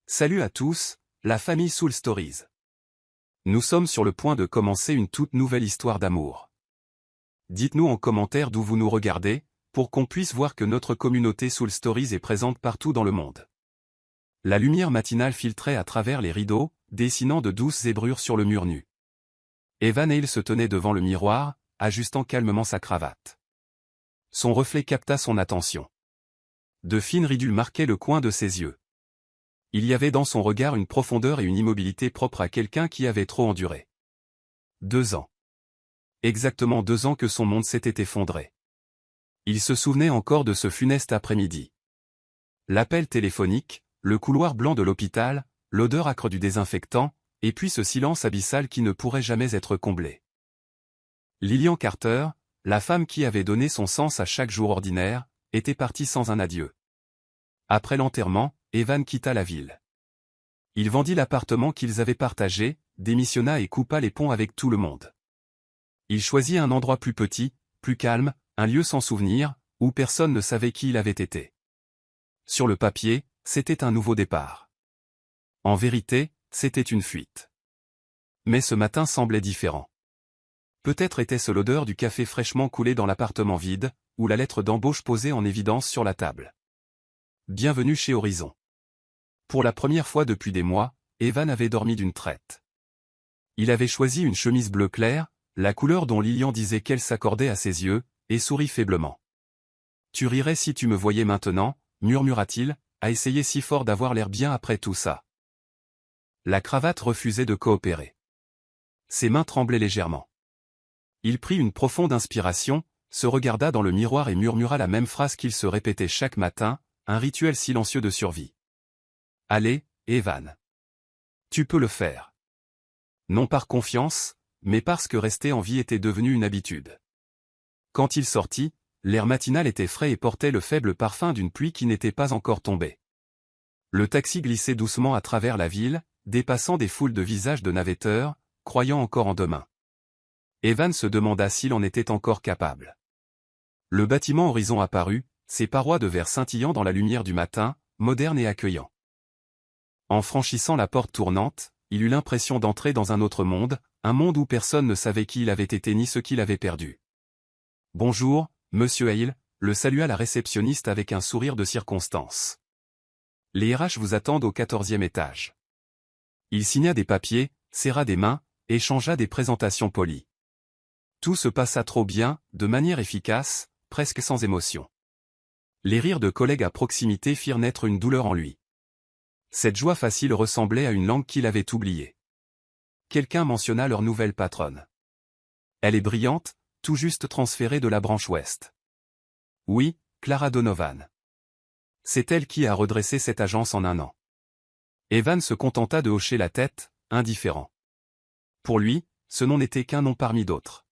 Salut à tous, la famille Soul Stories. Nous sommes sur le point de commencer une toute nouvelle histoire d'amour. Dites-nous en commentaire d'où vous nous regardez, pour qu'on puisse voir que notre communauté Soul Stories est présente partout dans le monde. La lumière matinale filtrait à travers les rideaux, dessinant de douces zébrures sur le mur nu. Evan Hale se tenait devant le miroir, ajustant calmement sa cravate. Son reflet capta son attention. De fines ridules marquaient le coin de ses yeux. Il y avait dans son regard une profondeur et une immobilité propres à quelqu'un qui avait trop enduré. 2 ans. Exactement 2 ans que son monde s'était effondré. Il se souvenait encore de ce funeste après-midi. L'appel téléphonique, le couloir blanc de l'hôpital, l'odeur âcre du désinfectant, et puis ce silence abyssal qui ne pourrait jamais être comblé. Lillian Carter, la femme qui avait donné son sens à chaque jour ordinaire, était partie sans un adieu. Après l'enterrement, Evan quitta la ville. Il vendit l'appartement qu'ils avaient partagé, démissionna et coupa les ponts avec tout le monde. Il choisit un endroit plus petit, plus calme, un lieu sans souvenir, où personne ne savait qui il avait été. Sur le papier, c'était un nouveau départ. En vérité, c'était une fuite. Mais ce matin semblait différent. Peut-être était-ce l'odeur du café fraîchement coulé dans l'appartement vide, ou la lettre d'embauche posée en évidence sur la table. Bienvenue chez Horizon. Pour la première fois depuis des mois, Evan avait dormi d'une traite. Il avait choisi une chemise bleu clair, la couleur dont Lillian disait qu'elle s'accordait à ses yeux, et sourit faiblement. « Tu rirais si tu me voyais maintenant, » murmura-t-il, à essayer si fort d'avoir l'air bien après tout ça. La cravate refusait de coopérer. Ses mains tremblaient légèrement. Il prit une profonde inspiration, se regarda dans le miroir et murmura la même phrase qu'il se répétait chaque matin, un rituel silencieux de survie. « Allez, Evan. Tu peux le faire. » Non par confiance, mais parce que rester en vie était devenu une habitude. Quand il sortit, l'air matinal était frais et portait le faible parfum d'une pluie qui n'était pas encore tombée. Le taxi glissait doucement à travers la ville, dépassant des foules de visages de navetteurs, croyant encore en demain. Evan se demanda s'il en était encore capable. Le bâtiment Horizon apparut, ses parois de verre scintillant dans la lumière du matin, moderne et accueillant. En franchissant la porte tournante, il eut l'impression d'entrer dans un autre monde, un monde où personne ne savait qui il avait été ni ce qu'il avait perdu. « Bonjour, monsieur Hale », le salua la réceptionniste avec un sourire de circonstance. « Les RH vous attendent au 14e étage. » Il signa des papiers, serra des mains, échangea des présentations polies. Tout se passa trop bien, de manière efficace, presque sans émotion. Les rires de collègues à proximité firent naître une douleur en lui. Cette joie facile ressemblait à une langue qu'il avait oubliée. Quelqu'un mentionna leur nouvelle patronne. Elle est brillante, tout juste transférée de la branche ouest. Oui, Clara Donovan. C'est elle qui a redressé cette agence en un an. Evan se contenta de hocher la tête, indifférent. Pour lui, ce nom n'était qu'un nom parmi d'autres.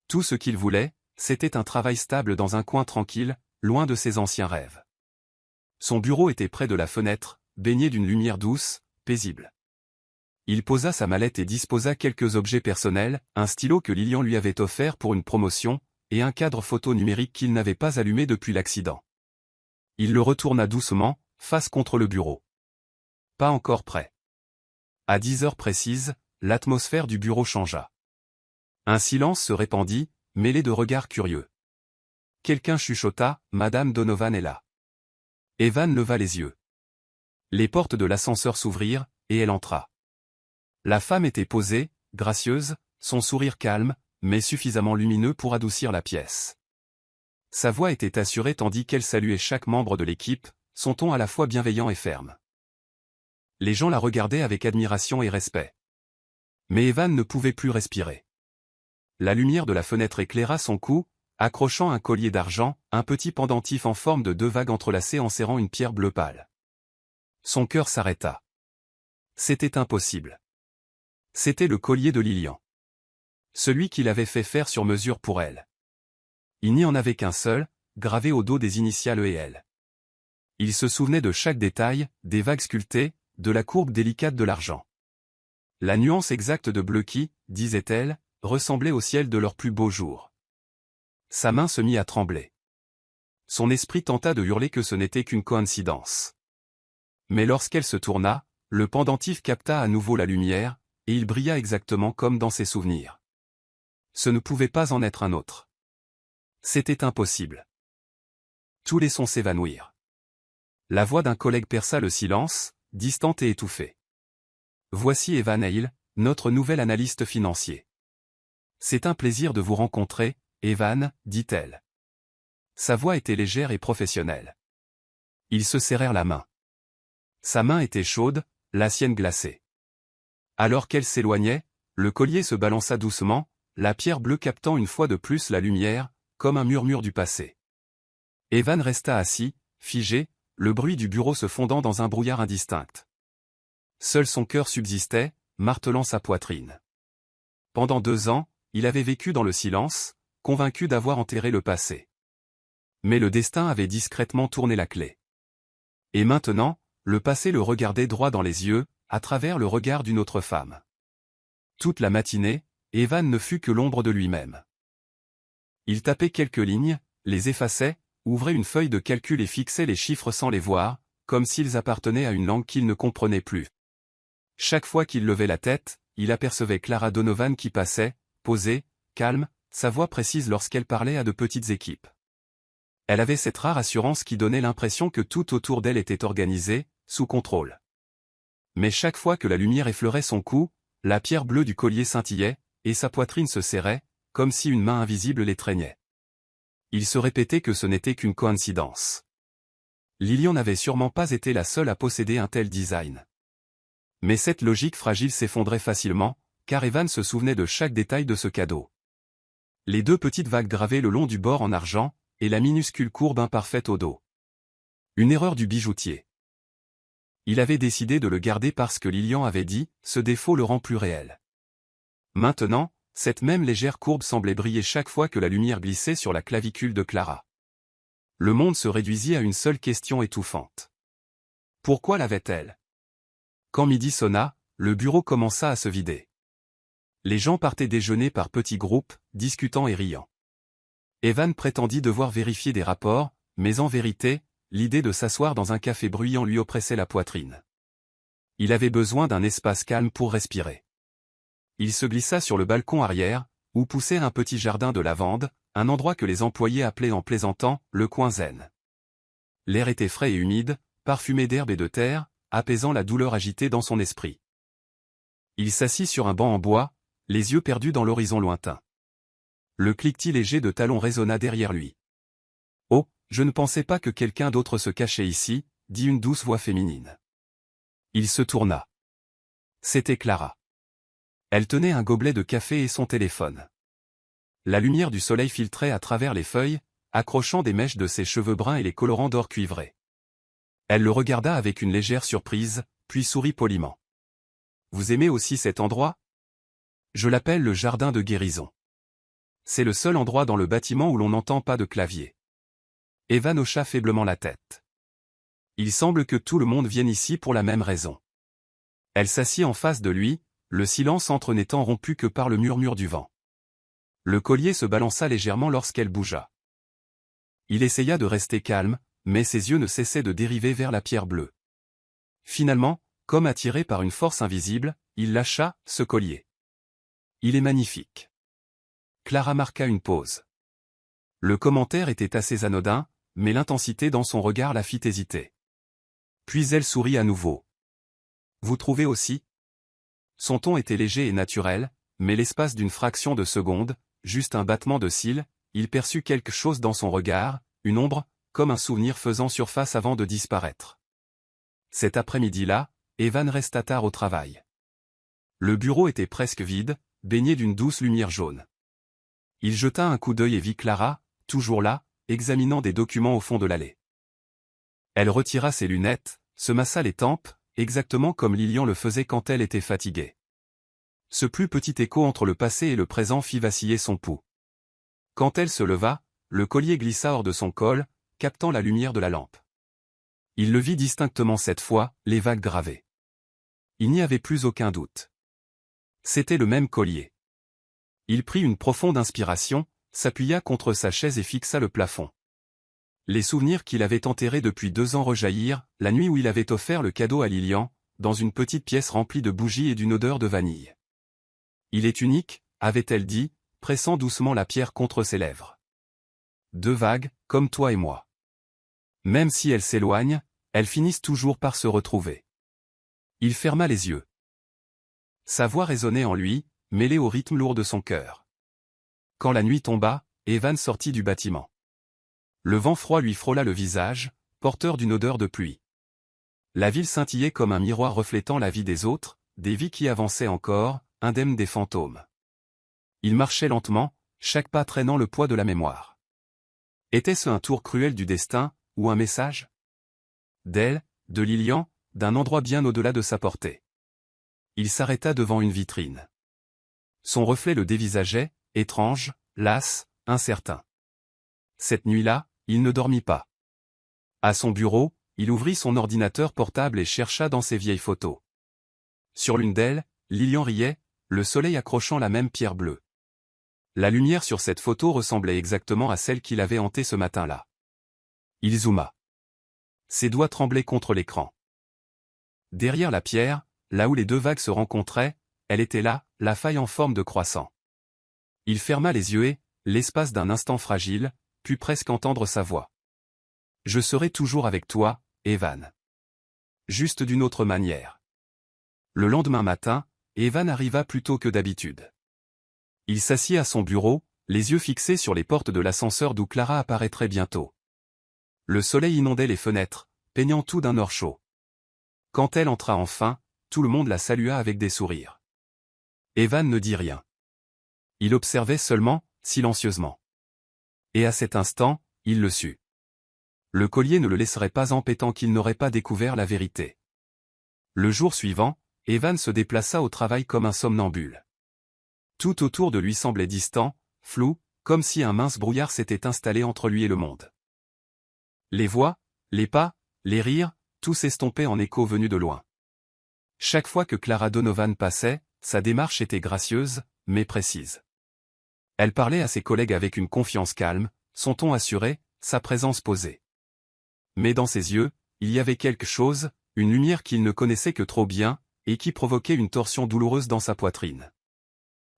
Tout ce qu'il voulait, c'était un travail stable dans un coin tranquille, loin de ses anciens rêves. Son bureau était près de la fenêtre, baigné d'une lumière douce, paisible. Il posa sa mallette et disposa quelques objets personnels, un stylo que Lillian lui avait offert pour une promotion, et un cadre photo numérique qu'il n'avait pas allumé depuis l'accident. Il le retourna doucement, face contre le bureau. Pas encore prêt. À 10 heures précises, l'atmosphère du bureau changea. Un silence se répandit, mêlé de regards curieux. Quelqu'un chuchota, « Madame Donovan est là. » Evan leva les yeux. Les portes de l'ascenseur s'ouvrirent, et elle entra. La femme était posée, gracieuse, son sourire calme, mais suffisamment lumineux pour adoucir la pièce. Sa voix était assurée tandis qu'elle saluait chaque membre de l'équipe, son ton à la fois bienveillant et ferme. Les gens la regardaient avec admiration et respect. Mais Evan ne pouvait plus respirer. La lumière de la fenêtre éclaira son cou, accrochant un collier d'argent, un petit pendentif en forme de 2 vagues entrelacées en serrant une pierre bleu pâle. Son cœur s'arrêta. C'était impossible. C'était le collier de Lillian. Celui qu'il avait fait faire sur mesure pour elle. Il n'y en avait qu'un seul, gravé au dos des initiales E et L. Il se souvenait de chaque détail, des vagues sculptées, de la courbe délicate de l'argent. La nuance exacte de bleu qui, disait-elle, ressemblait au ciel de leurs plus beaux jours. Sa main se mit à trembler. Son esprit tenta de hurler que ce n'était qu'une coïncidence. Mais lorsqu'elle se tourna, le pendentif capta à nouveau la lumière, et il brilla exactement comme dans ses souvenirs. Ce ne pouvait pas en être un autre. C'était impossible. Tous les sons s'évanouirent. La voix d'un collègue perça le silence, distante et étouffée. « Voici Evan Hale, notre nouvel analyste financier. C'est un plaisir de vous rencontrer, Evan, dit-elle. » Sa voix était légère et professionnelle. Ils se serrèrent la main. Sa main était chaude, la sienne glacée. Alors qu'elle s'éloignait, le collier se balança doucement, la pierre bleue captant une fois de plus la lumière, comme un murmure du passé. Evan resta assis, figé, le bruit du bureau se fondant dans un brouillard indistinct. Seul son cœur subsistait, martelant sa poitrine. Pendant 2 ans, il avait vécu dans le silence, convaincu d'avoir enterré le passé. Mais le destin avait discrètement tourné la clé. Et maintenant, le passé le regardait droit dans les yeux, à travers le regard d'une autre femme. Toute la matinée, Evan ne fut que l'ombre de lui-même. Il tapait quelques lignes, les effaçait, ouvrait une feuille de calcul et fixait les chiffres sans les voir, comme s'ils appartenaient à une langue qu'il ne comprenait plus. Chaque fois qu'il levait la tête, il apercevait Clara Donovan qui passait, posée, calme, sa voix précise lorsqu'elle parlait à de petites équipes. Elle avait cette rare assurance qui donnait l'impression que tout autour d'elle était organisé, sous contrôle. Mais chaque fois que la lumière effleurait son cou, la pierre bleue du collier scintillait, et sa poitrine se serrait, comme si une main invisible l'étreignait. Il se répétait que ce n'était qu'une coïncidence. Lilian n'avait sûrement pas été la seule à posséder un tel design. Mais cette logique fragile s'effondrait facilement, car Evan se souvenait de chaque détail de ce cadeau. Les 2 petites vagues gravées le long du bord en argent, et la minuscule courbe imparfaite au dos. Une erreur du bijoutier. Il avait décidé de le garder parce que Lilian avait dit, ce défaut le rend plus réel. Maintenant, cette même légère courbe semblait briller chaque fois que la lumière glissait sur la clavicule de Clara. Le monde se réduisit à une seule question étouffante. Pourquoi l'avait-elle? Quand midi sonna, le bureau commença à se vider. Les gens partaient déjeuner par petits groupes, discutant et riant. Evan prétendit devoir vérifier des rapports, mais en vérité, l'idée de s'asseoir dans un café bruyant lui oppressait la poitrine. Il avait besoin d'un espace calme pour respirer. Il se glissa sur le balcon arrière, où poussait un petit jardin de lavande, un endroit que les employés appelaient en plaisantant « le coin zen ». L'air était frais et humide, parfumé d'herbe et de terre, apaisant la douleur agitée dans son esprit. Il s'assit sur un banc en bois, les yeux perdus dans l'horizon lointain. Le cliquetis léger de talons résonna derrière lui. « Oh, je ne pensais pas que quelqu'un d'autre se cachait ici », dit une douce voix féminine. Il se tourna. C'était Clara. Elle tenait un gobelet de café et son téléphone. La lumière du soleil filtrait à travers les feuilles, accrochant des mèches de ses cheveux bruns et les colorant d'or cuivré. Elle le regarda avec une légère surprise, puis sourit poliment. « Vous aimez aussi cet endroit ? Je l'appelle le jardin de guérison. C'est le seul endroit dans le bâtiment où l'on n'entend pas de clavier. » Evan hocha faiblement la tête. Il semble que tout le monde vienne ici pour la même raison. Elle s'assit en face de lui, le silence entre n'étant rompu que par le murmure du vent. Le collier se balança légèrement lorsqu'elle bougea. Il essaya de rester calme, mais ses yeux ne cessaient de dériver vers la pierre bleue. Finalement, comme attiré par une force invisible, il lâcha ce collier. « Il est magnifique. » Clara marqua une pause. Le commentaire était assez anodin, mais l'intensité dans son regard la fit hésiter. Puis elle sourit à nouveau. « Vous trouvez aussi ?» Son ton était léger et naturel, mais l'espace d'une fraction de seconde, juste un battement de cils, il perçut quelque chose dans son regard, une ombre, comme un souvenir faisant surface avant de disparaître. Cet après-midi-là, Evan resta tard au travail. Le bureau était presque vide, baigné d'une douce lumière jaune. Il jeta un coup d'œil et vit Clara, toujours là, examinant des documents au fond de l'allée. Elle retira ses lunettes, se massa les tempes, exactement comme Lilian le faisait quand elle était fatiguée. Ce plus petit écho entre le passé et le présent fit vaciller son pouls. Quand elle se leva, le collier glissa hors de son col, captant la lumière de la lampe. Il le vit distinctement cette fois, les vagues gravées. Il n'y avait plus aucun doute. C'était le même collier. Il prit une profonde inspiration, s'appuya contre sa chaise et fixa le plafond. Les souvenirs qu'il avait enterrés depuis 2 ans rejaillirent, la nuit où il avait offert le cadeau à Lilian, dans une petite pièce remplie de bougies et d'une odeur de vanille. Il est unique, avait-elle dit, pressant doucement la pierre contre ses lèvres. 2 vagues, comme toi et moi. Même si elles s'éloignent, elles finissent toujours par se retrouver. Il ferma les yeux. Sa voix résonnait en lui, mêlée au rythme lourd de son cœur. Quand la nuit tomba, Evan sortit du bâtiment. Le vent froid lui frôla le visage, porteur d'une odeur de pluie. La ville scintillait comme un miroir reflétant la vie des autres, des vies qui avançaient encore, indemnes des fantômes. Il marchait lentement, chaque pas traînant le poids de la mémoire. Était-ce un tour cruel du destin, ou un message? D'elle, de Lilian, d'un endroit bien au-delà de sa portée. Il s'arrêta devant une vitrine. Son reflet le dévisageait, étrange, las, incertain. Cette nuit-là, il ne dormit pas. À son bureau, il ouvrit son ordinateur portable et chercha dans ses vieilles photos. Sur l'une d'elles, Lilian riait, le soleil accrochant la même pierre bleue. La lumière sur cette photo ressemblait exactement à celle qu'il avait hantée ce matin-là. Il zooma. Ses doigts tremblaient contre l'écran. Derrière la pierre, là où les 2 vagues se rencontraient, elle était là, la faille en forme de croissant. Il ferma les yeux et, l'espace d'un instant fragile, put presque entendre sa voix. « Je serai toujours avec toi, Evan. » Juste d'une autre manière. Le lendemain matin, Evan arriva plus tôt que d'habitude. Il s'assit à son bureau, les yeux fixés sur les portes de l'ascenseur d'où Clara apparaîtrait bientôt. Le soleil inondait les fenêtres, peignant tout d'un or chaud. Quand elle entra enfin, tout le monde la salua avec des sourires. Evan ne dit rien. Il observait seulement, silencieusement. Et à cet instant, il le sut. Le collier ne le laisserait pas en paix tant qu'il n'aurait pas découvert la vérité. Le jour suivant, Evan se déplaça au travail comme un somnambule. Tout autour de lui semblait distant, flou, comme si un mince brouillard s'était installé entre lui et le monde. Les voix, les pas, les rires, tout s'estompait en écho venus de loin. Chaque fois que Clara Donovan passait, sa démarche était gracieuse, mais précise. Elle parlait à ses collègues avec une confiance calme, son ton assuré, sa présence posée. Mais dans ses yeux, il y avait quelque chose, une lumière qu'il ne connaissait que trop bien, et qui provoquait une torsion douloureuse dans sa poitrine.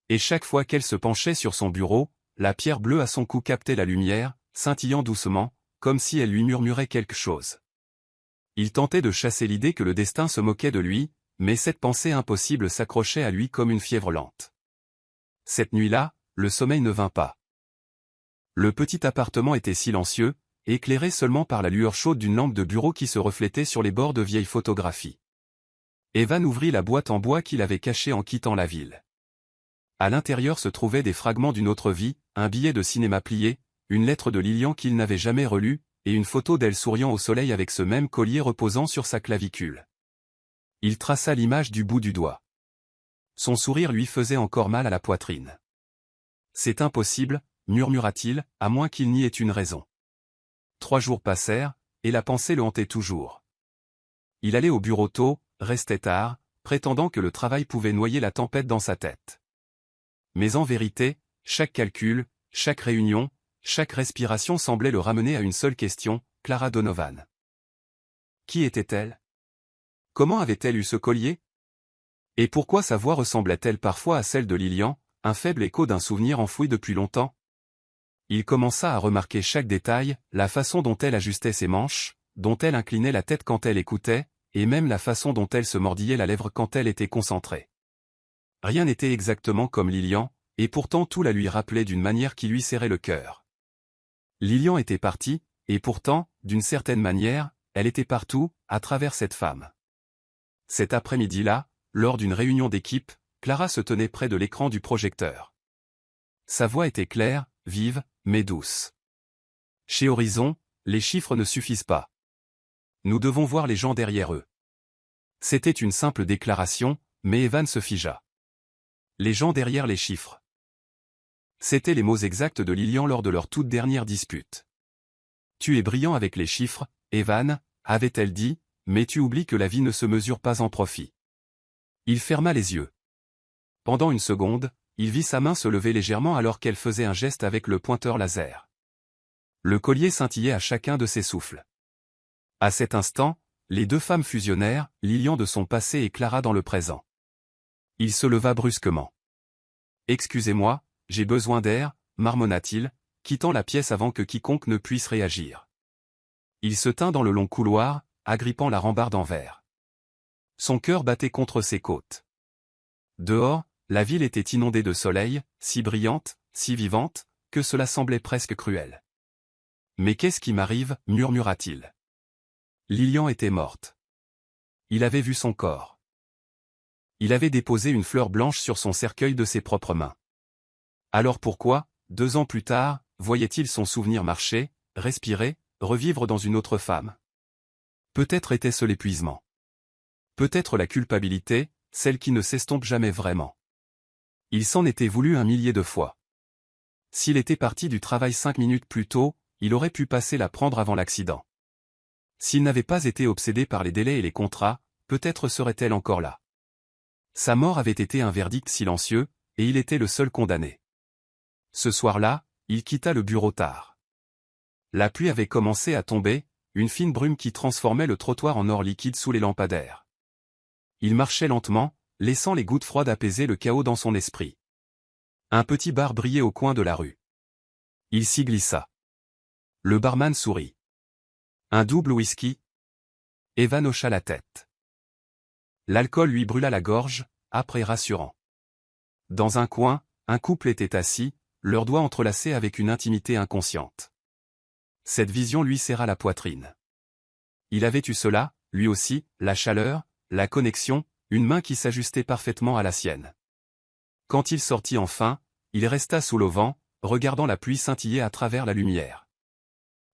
Et chaque fois qu'elle se penchait sur son bureau, la pierre bleue à son cou captait la lumière, scintillant doucement, comme si elle lui murmurait quelque chose. Il tentait de chasser l'idée que le destin se moquait de lui, mais cette pensée impossible s'accrochait à lui comme une fièvre lente. Cette nuit-là, le sommeil ne vint pas. Le petit appartement était silencieux, éclairé seulement par la lueur chaude d'une lampe de bureau qui se reflétait sur les bords de vieilles photographies. Evan ouvrit la boîte en bois qu'il avait cachée en quittant la ville. À l'intérieur se trouvaient des fragments d'une autre vie, un billet de cinéma plié, une lettre de Lilian qu'il n'avait jamais relue, et une photo d'elle souriant au soleil avec ce même collier reposant sur sa clavicule. Il traça l'image du bout du doigt. Son sourire lui faisait encore mal à la poitrine. « C'est impossible, murmura-t-il, à moins qu'il n'y ait une raison. » 3 jours passèrent, et la pensée le hantait toujours. Il allait au bureau tôt, restait tard, prétendant que le travail pouvait noyer la tempête dans sa tête. Mais en vérité, chaque calcul, chaque réunion, chaque respiration semblait le ramener à une seule question, Clara Donovan. Qui était-elle? Comment avait-elle eu ce collier? Et pourquoi sa voix ressemblait-elle parfois à celle de Lilian, un faible écho d'un souvenir enfoui depuis longtemps? Il commença à remarquer chaque détail, la façon dont elle ajustait ses manches, dont elle inclinait la tête quand elle écoutait, et même la façon dont elle se mordillait la lèvre quand elle était concentrée. Rien n'était exactement comme Lilian, et pourtant tout la lui rappelait d'une manière qui lui serrait le cœur. Lilian était partie, et pourtant, d'une certaine manière, elle était partout, à travers cette femme. Cet après-midi-là, lors d'une réunion d'équipe, Clara se tenait près de l'écran du projecteur. Sa voix était claire, vive, mais douce. Chez Horizon, les chiffres ne suffisent pas. Nous devons voir les gens derrière eux. C'était une simple déclaration, mais Evan se figea. Les gens derrière les chiffres. C'étaient les mots exacts de Lilian lors de leur toute dernière dispute. Tu es brillant avec les chiffres, Evan, avait-elle dit, mais tu oublies que la vie ne se mesure pas en profit. Il ferma les yeux. Pendant une seconde, il vit sa main se lever légèrement alors qu'elle faisait un geste avec le pointeur laser. Le collier scintillait à chacun de ses souffles. À cet instant, les deux femmes fusionnèrent, Lilian de son passé et Clara dans le présent. Il se leva brusquement. « Excusez-moi, j'ai besoin d'air, marmonna-t-il, quittant la pièce avant que quiconque ne puisse réagir. Il se tint dans le long couloir, agrippant la rambarde en verre. Son cœur battait contre ses côtes. Dehors, la ville était inondée de soleil, si brillante, si vivante, que cela semblait presque cruel. « Mais qu'est-ce qui m'arrive » murmura-t-il. Lilian était morte. Il avait vu son corps. Il avait déposé une fleur blanche sur son cercueil de ses propres mains. Alors pourquoi, 2 ans plus tard, voyait-il son souvenir marcher, respirer, revivre dans une autre femme? Peut-être était-ce l'épuisement. Peut-être la culpabilité, celle qui ne s'estompe jamais vraiment. Il s'en était voulu 1 millier de fois. S'il était parti du travail 5 minutes plus tôt, il aurait pu passer la prendre avant l'accident. S'il n'avait pas été obsédé par les délais et les contrats, peut-être serait-elle encore là. Sa mort avait été un verdict silencieux, et il était le seul condamné. Ce soir-là, il quitta le bureau tard. La pluie avait commencé à tomber, une fine brume qui transformait le trottoir en or liquide sous les lampadaires. Il marchait lentement, laissant les gouttes froides apaiser le chaos dans son esprit. Un petit bar brillait au coin de la rue. Il s'y glissa. Le barman sourit. Un double whisky? Evan hocha la tête. L'alcool lui brûla la gorge, âpre et rassurant. Dans un coin, un couple était assis, leurs doigts entrelacés avec une intimité inconsciente. Cette vision lui serra la poitrine. Il avait eu cela, lui aussi, la chaleur, la connexion, une main qui s'ajustait parfaitement à la sienne. Quand il sortit enfin, il resta sous l'auvent, regardant la pluie scintiller à travers la lumière.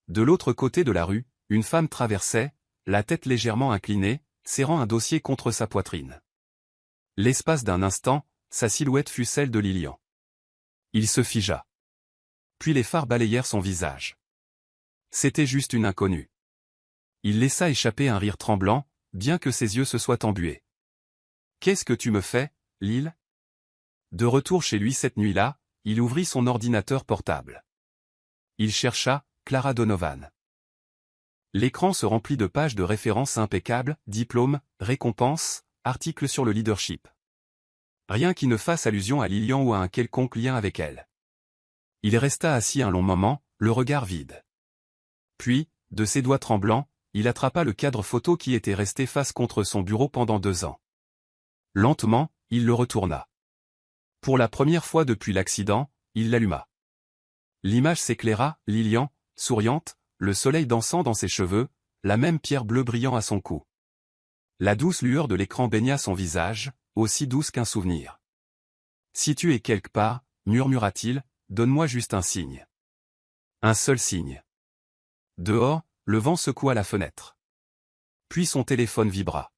De l'autre côté de la rue, une femme traversait, la tête légèrement inclinée, serrant un dossier contre sa poitrine. L'espace d'un instant, sa silhouette fut celle de Lilian. Il se figea. Puis les phares balayèrent son visage. C'était juste une inconnue. Il laissa échapper un rire tremblant, bien que ses yeux se soient embués. « Qu'est-ce que tu me fais, Lil ?» De retour chez lui cette nuit-là, il ouvrit son ordinateur portable. Il chercha Clara Donovan. L'écran se remplit de pages de références impeccables, diplômes, récompenses, articles sur le leadership. Rien qui ne fasse allusion à Lilian ou à un quelconque lien avec elle. Il resta assis un long moment, le regard vide. Puis, de ses doigts tremblants, il attrapa le cadre photo qui était resté face contre son bureau pendant 2 ans. Lentement, il le retourna. Pour la première fois depuis l'accident, il l'alluma. L'image s'éclaira, Lilian, souriante, le soleil dansant dans ses cheveux, la même pierre bleue brillant à son cou. La douce lueur de l'écran baigna son visage, aussi douce qu'un souvenir. « Si tu es quelque part, murmura-t-il, donne-moi juste un signe. » Un seul signe. Dehors, le vent secoua la fenêtre. Puis son téléphone vibra.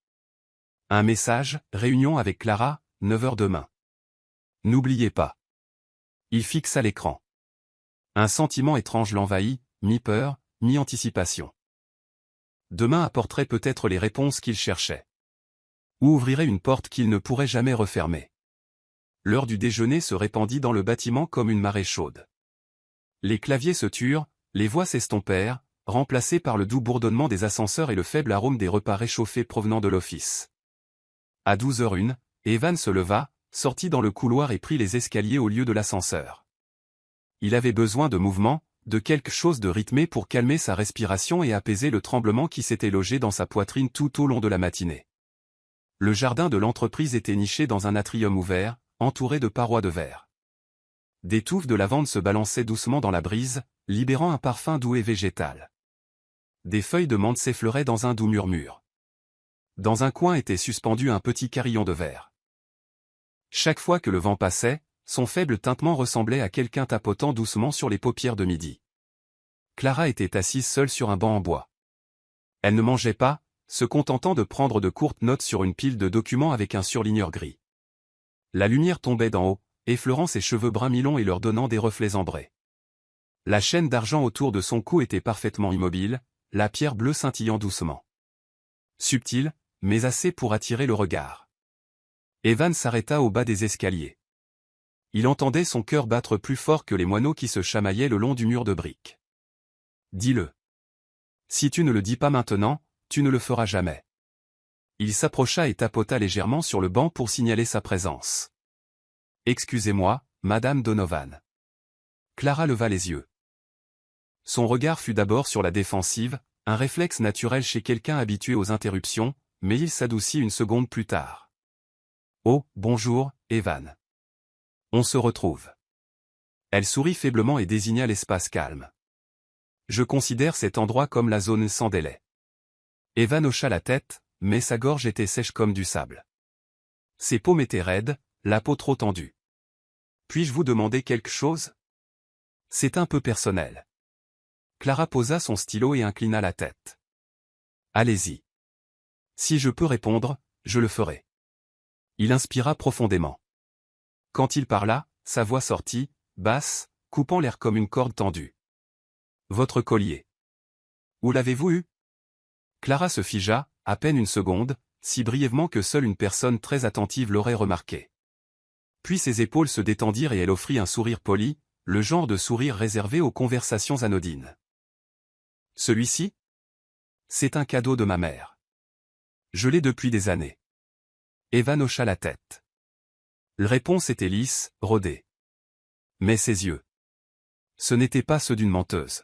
Un message, réunion avec Clara, 9 h demain. N'oubliez pas. Il fixa l'écran. Un sentiment étrange l'envahit, mi-peur, mi-anticipation. Demain apporterait peut-être les réponses qu'il cherchait. Ou ouvrirait une porte qu'il ne pourrait jamais refermer. L'heure du déjeuner se répandit dans le bâtiment comme une marée chaude. Les claviers se turent, les voix s'estompèrent, remplacées par le doux bourdonnement des ascenseurs et le faible arôme des repas réchauffés provenant de l'office. À 12h01, Evan se leva, sortit dans le couloir et prit les escaliers au lieu de l'ascenseur. Il avait besoin de mouvement, de quelque chose de rythmé pour calmer sa respiration et apaiser le tremblement qui s'était logé dans sa poitrine tout au long de la matinée. Le jardin de l'entreprise était niché dans un atrium ouvert, entouré de parois de verre. Des touffes de lavande se balançaient doucement dans la brise, libérant un parfum doux et végétal. Des feuilles de menthe s'effleuraient dans un doux murmure. Dans un coin était suspendu un petit carillon de verre. Chaque fois que le vent passait, son faible tintement ressemblait à quelqu'un tapotant doucement sur les paupières de midi. Clara était assise seule sur un banc en bois. Elle ne mangeait pas, se contentant de prendre de courtes notes sur une pile de documents avec un surligneur gris. La lumière tombait d'en haut, effleurant ses cheveux bruns mi-longs et leur donnant des reflets ambrés. La chaîne d'argent autour de son cou était parfaitement immobile, la pierre bleue scintillant doucement. Subtile, mais assez pour attirer le regard. Evan s'arrêta au bas des escaliers. Il entendait son cœur battre plus fort que les moineaux qui se chamaillaient le long du mur de briques. Dis-le. Si tu ne le dis pas maintenant, tu ne le feras jamais. Il s'approcha et tapota légèrement sur le banc pour signaler sa présence. Excusez-moi, Madame Donovan. Clara leva les yeux. Son regard fut d'abord sur la défensive, un réflexe naturel chez quelqu'un habitué aux interruptions, mais il s'adoucit une seconde plus tard. Oh, bonjour, Evan. On se retrouve. Elle sourit faiblement et désigna l'espace calme. Je considère cet endroit comme la zone sans délai. Evan hocha la tête, mais sa gorge était sèche comme du sable. Ses paumes étaient raides, la peau trop tendue. Puis-je vous demander quelque chose? C'est un peu personnel. Clara posa son stylo et inclina la tête. Allez-y. Si je peux répondre, je le ferai. Il inspira profondément. Quand il parla, sa voix sortit, basse, coupant l'air comme une corde tendue. Votre collier. Où l'avez-vous eu? Clara se figea, à peine une seconde, si brièvement que seule une personne très attentive l'aurait remarqué. Puis ses épaules se détendirent et elle offrit un sourire poli, le genre de sourire réservé aux conversations anodines. Celui-ci? C'est un cadeau de ma mère. Je l'ai depuis des années. Evan hocha la tête. La réponse était lisse, rodée. Mais ses yeux. Ce n'étaient pas ceux d'une menteuse.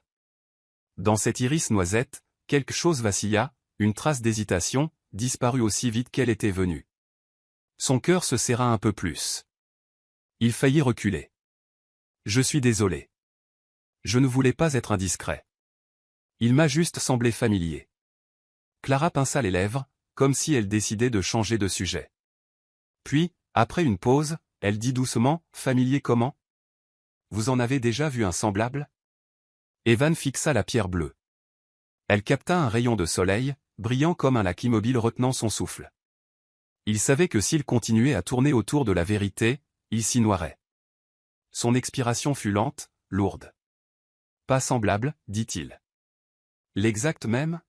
Dans cet iris noisette, quelque chose vacilla, une trace d'hésitation, disparut aussi vite qu'elle était venue. Son cœur se serra un peu plus. Il faillit reculer. Je suis désolé. Je ne voulais pas être indiscret. Il m'a juste semblé familier. Clara pinça les lèvres, comme si elle décidait de changer de sujet. Puis, après une pause, elle dit doucement, familier comment? Vous en avez déjà vu un semblable? Evan fixa la pierre bleue. Elle capta un rayon de soleil, brillant comme un lac immobile retenant son souffle. Il savait que s'il continuait à tourner autour de la vérité, il s'y noierait. Son expiration fut lente, lourde. Pas semblable, dit-il. L'exact même?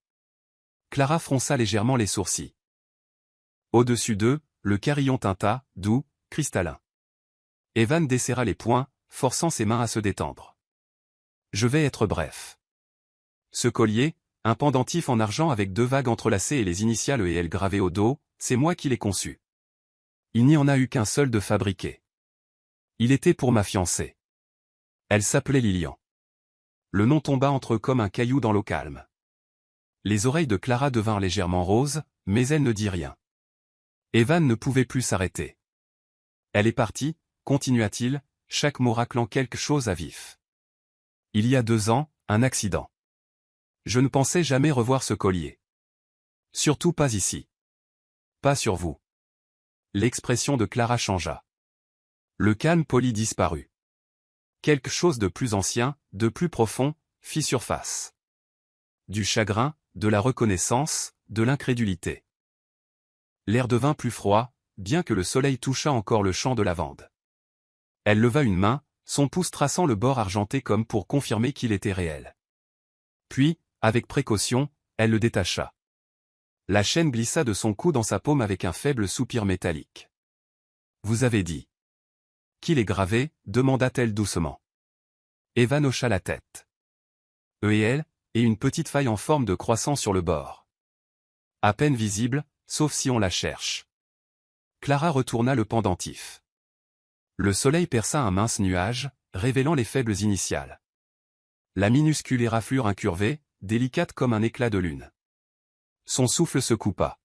Clara fronça légèrement les sourcils. Au-dessus d'eux, le carillon tinta, doux, cristallin. Evan desserra les poings, forçant ses mains à se détendre. Je vais être bref. Ce collier, un pendentif en argent avec 2 vagues entrelacées et les initiales E et L gravées au dos, c'est moi qui l'ai conçu. Il n'y en a eu qu'un seul de fabriqué. Il était pour ma fiancée. Elle s'appelait Lilian. Le nom tomba entre eux comme un caillou dans l'eau calme. Les oreilles de Clara devinrent légèrement roses, mais elle ne dit rien. Evan ne pouvait plus s'arrêter. Elle est partie, continua-t-il, chaque mot raclant quelque chose à vif. Il y a 2 ans, un accident. Je ne pensais jamais revoir ce collier. Surtout pas ici. Pas sur vous. L'expression de Clara changea. Le calme poli disparut. Quelque chose de plus ancien, de plus profond, fit surface. Du chagrin, de la reconnaissance, de l'incrédulité. L'air devint plus froid, bien que le soleil touchât encore le champ de lavande. Elle leva une main, son pouce traçant le bord argenté comme pour confirmer qu'il était réel. Puis, avec précaution, elle le détacha. La chaîne glissa de son cou dans sa paume avec un faible soupir métallique. Vous avez dit. Qu'il est gravé, demanda-t-elle doucement. Evan hocha la tête. E et L, et une petite faille en forme de croissant sur le bord. À peine visible, sauf si on la cherche. Clara retourna le pendentif. Le soleil perça un mince nuage, révélant les faibles initiales. La minuscule éraflure incurvée, délicate comme un éclat de lune. Son souffle se coupa.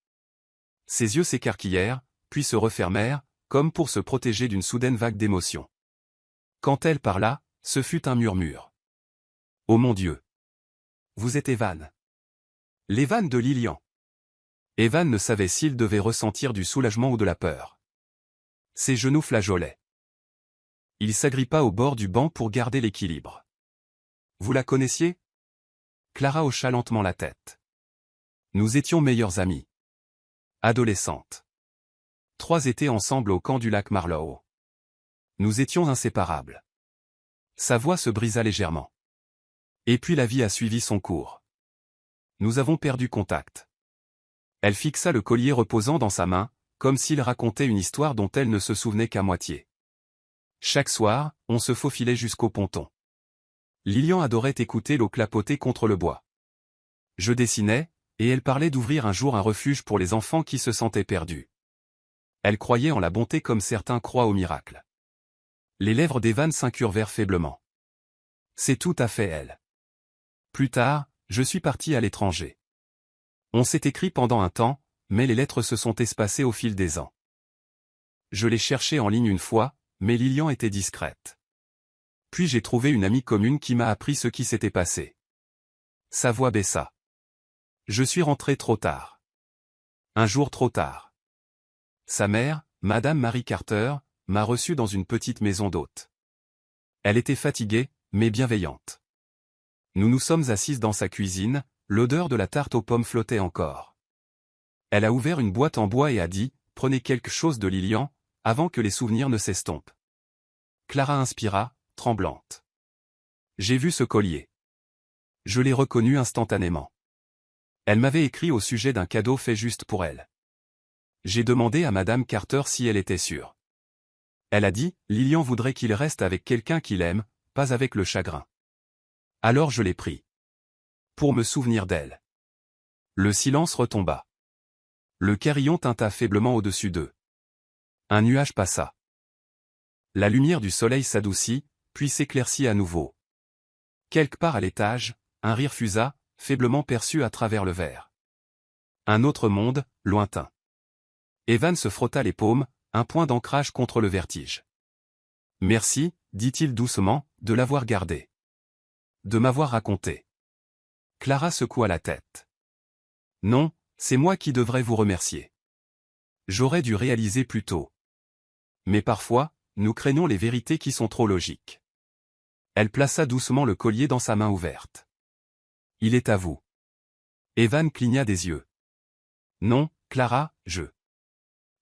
Ses yeux s'écarquillèrent, puis se refermèrent, comme pour se protéger d'une soudaine vague d'émotion. Quand elle parla, ce fut un murmure. Oh mon Dieu! Vous êtes Evan. L'Evan de Lilian. Evan ne savait s'il devait ressentir du soulagement ou de la peur. Ses genoux flageolaient. Il s'agrippa au bord du banc pour garder l'équilibre. Vous la connaissiez? Clara hocha lentement la tête. Nous étions meilleures amies. Adolescentes. 3 étés ensemble au camp du lac Marlowe. Nous étions inséparables. Sa voix se brisa légèrement. Et puis la vie a suivi son cours. Nous avons perdu contact. Elle fixa le collier reposant dans sa main, comme s'il racontait une histoire dont elle ne se souvenait qu'à moitié. Chaque soir, on se faufilait jusqu'au ponton. Lilian adorait écouter l'eau clapoter contre le bois. Je dessinais, et elle parlait d'ouvrir un jour un refuge pour les enfants qui se sentaient perdus. Elle croyait en la bonté comme certains croient au miracle. Les lèvres d'Evan s'incurvèrent faiblement. C'est tout à fait elle. Plus tard, je suis parti à l'étranger. On s'est écrit pendant un temps, mais les lettres se sont espacées au fil des ans. Je l'ai cherchée en ligne une fois, mais Lilian était discrète. Puis j'ai trouvé une amie commune qui m'a appris ce qui s'était passé. Sa voix baissa. Je suis rentré trop tard. Un jour trop tard. Sa mère, Madame Mary Carter, m'a reçu dans une petite maison d'hôte. Elle était fatiguée, mais bienveillante. Nous nous sommes assises dans sa cuisine, l'odeur de la tarte aux pommes flottait encore. Elle a ouvert une boîte en bois et a dit, « Prenez quelque chose de Lilian, avant que les souvenirs ne s'estompent. » Clara inspira, tremblante. J'ai vu ce collier. Je l'ai reconnu instantanément. Elle m'avait écrit au sujet d'un cadeau fait juste pour elle. J'ai demandé à Madame Carter si elle était sûre. Elle a dit, Lilian voudrait qu'il reste avec quelqu'un qu'il aime, pas avec le chagrin. Alors je l'ai pris. Pour me souvenir d'elle. Le silence retomba. Le carillon tinta faiblement au-dessus d'eux. Un nuage passa. La lumière du soleil s'adoucit, puis s'éclaircit à nouveau. Quelque part à l'étage, un rire fusa, faiblement perçu à travers le verre. Un autre monde, lointain. Evan se frotta les paumes, un point d'ancrage contre le vertige. Merci, dit-il doucement, de l'avoir gardé. De m'avoir raconté. Clara secoua la tête. Non, c'est moi qui devrais vous remercier. J'aurais dû réaliser plus tôt. Mais parfois, nous craignons les vérités qui sont trop logiques. Elle plaça doucement le collier dans sa main ouverte. Il est à vous. Evan cligna des yeux. Non, Clara,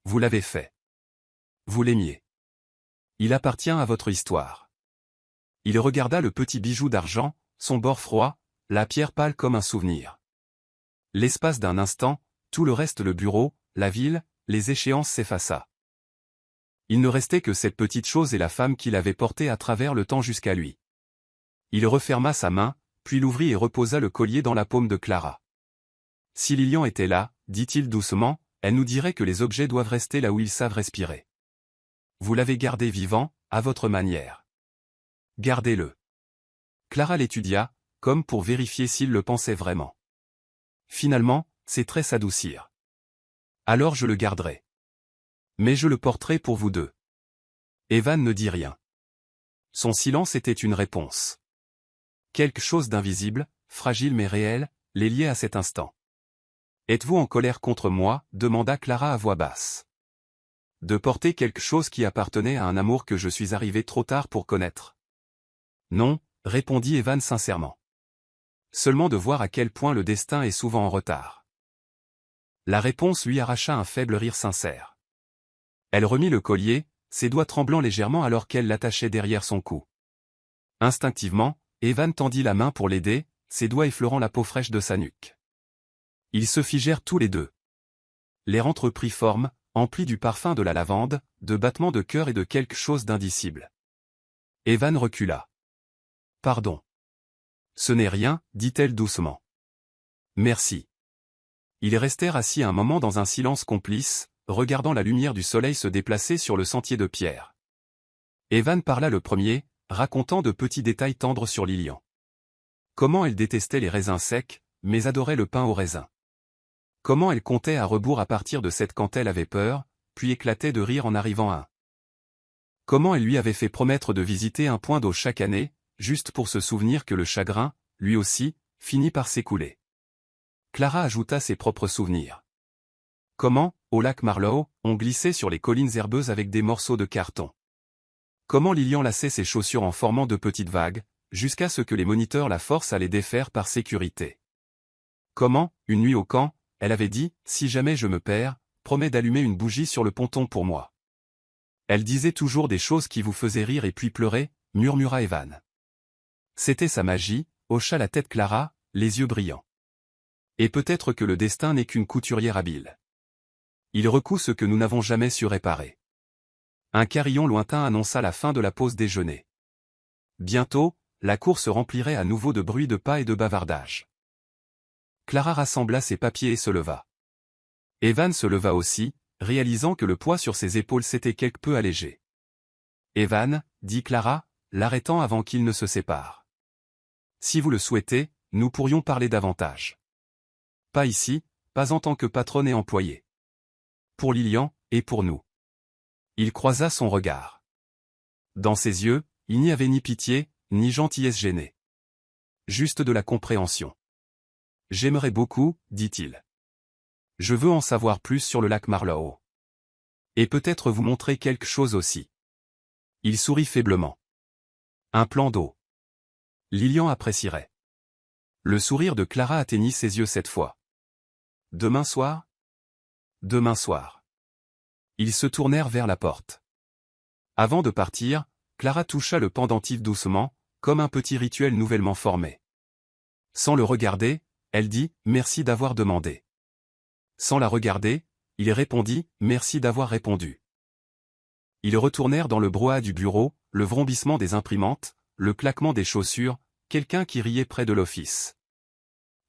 Vous l'avez fait. Vous l'aimiez. Il appartient à votre histoire. Il regarda le petit bijou d'argent, son bord froid, la pierre pâle comme un souvenir. L'espace d'un instant, tout le reste, le bureau, la ville, les échéances s'effaça. Il ne restait que cette petite chose et la femme qui l'avait portée à travers le temps jusqu'à lui. Il referma sa main, puis l'ouvrit et reposa le collier dans la paume de Clara. Si Lilian était là, dit-il doucement, elle nous dirait que les objets doivent rester là où ils savent respirer. Vous l'avez gardé vivant, à votre manière. Gardez-le. Clara l'étudia, comme pour vérifier s'il le pensait vraiment. Finalement, ses traits s'adoucirent. Alors je le garderai. Mais je le porterai pour vous deux. Evan ne dit rien. Son silence était une réponse. Quelque chose d'invisible, fragile mais réel, les liait à cet instant. Êtes-vous en colère contre moi, demanda Clara à voix basse. De porter quelque chose qui appartenait à un amour que je suis arrivé trop tard pour connaître. Non, répondit Evan sincèrement. Seulement de voir à quel point le destin est souvent en retard. La réponse lui arracha un faible rire sincère. Elle remit le collier, ses doigts tremblant légèrement alors qu'elle l'attachait derrière son cou. Instinctivement, Evan tendit la main pour l'aider, ses doigts effleurant la peau fraîche de sa nuque. Ils se figèrent tous les deux. L'air entreprit forme, empli du parfum de la lavande, de battements de cœur et de quelque chose d'indicible. Evan recula. Pardon. Ce n'est rien, dit-elle doucement. Merci. Ils restèrent assis un moment dans un silence complice, regardant la lumière du soleil se déplacer sur le sentier de pierre. Evan parla le premier, racontant de petits détails tendres sur Lilian. Comment elle détestait les raisins secs, mais adorait le pain au raisin. Comment elle comptait à rebours à partir de cette quand elle avait peur, puis éclatait de rire en arrivant à un. Comment elle lui avait fait promettre de visiter un point d'eau chaque année, juste pour se souvenir que le chagrin, lui aussi, finit par s'écouler. Clara ajouta ses propres souvenirs. Comment, au lac Marlowe, on glissait sur les collines herbeuses avec des morceaux de carton. Comment Lilian laçait ses chaussures en formant de petites vagues, jusqu'à ce que les moniteurs la forcent à les défaire par sécurité. Comment, une nuit au camp, elle avait dit, si jamais je me perds, promets d'allumer une bougie sur le ponton pour moi. Elle disait toujours des choses qui vous faisaient rire et puis pleurer, murmura Evan. C'était sa magie, hocha la tête Clara, les yeux brillants. Et peut-être que le destin n'est qu'une couturière habile. Il recoud ce que nous n'avons jamais su réparer. Un carillon lointain annonça la fin de la pause déjeuner. Bientôt, la cour se remplirait à nouveau de bruit de pas et de bavardage. Clara rassembla ses papiers et se leva. Evan se leva aussi, réalisant que le poids sur ses épaules s'était quelque peu allégé. « Evan, dit Clara, l'arrêtant avant qu'ils ne se séparent. Si vous le souhaitez, nous pourrions parler davantage. Pas ici, pas en tant que patronne et employée. Pour Lilian, et pour nous. » Il croisa son regard. Dans ses yeux, il n'y avait ni pitié, ni gentillesse gênée. Juste de la compréhension. « J'aimerais beaucoup, dit-il. Je veux en savoir plus sur le lac Marlowe. Et peut-être vous montrer quelque chose aussi. » Il sourit faiblement. Un plan d'eau. Lilian apprécierait. Le sourire de Clara atteignit ses yeux cette fois. Demain soir? Demain soir. Ils se tournèrent vers la porte. Avant de partir, Clara toucha le pendentif doucement, comme un petit rituel nouvellement formé. Sans le regarder, elle dit « Merci d'avoir demandé ». Sans la regarder, il répondit « Merci d'avoir répondu ». Ils retournèrent dans le brouhaha du bureau, le vrombissement des imprimantes, le claquement des chaussures, quelqu'un qui riait près de l'office.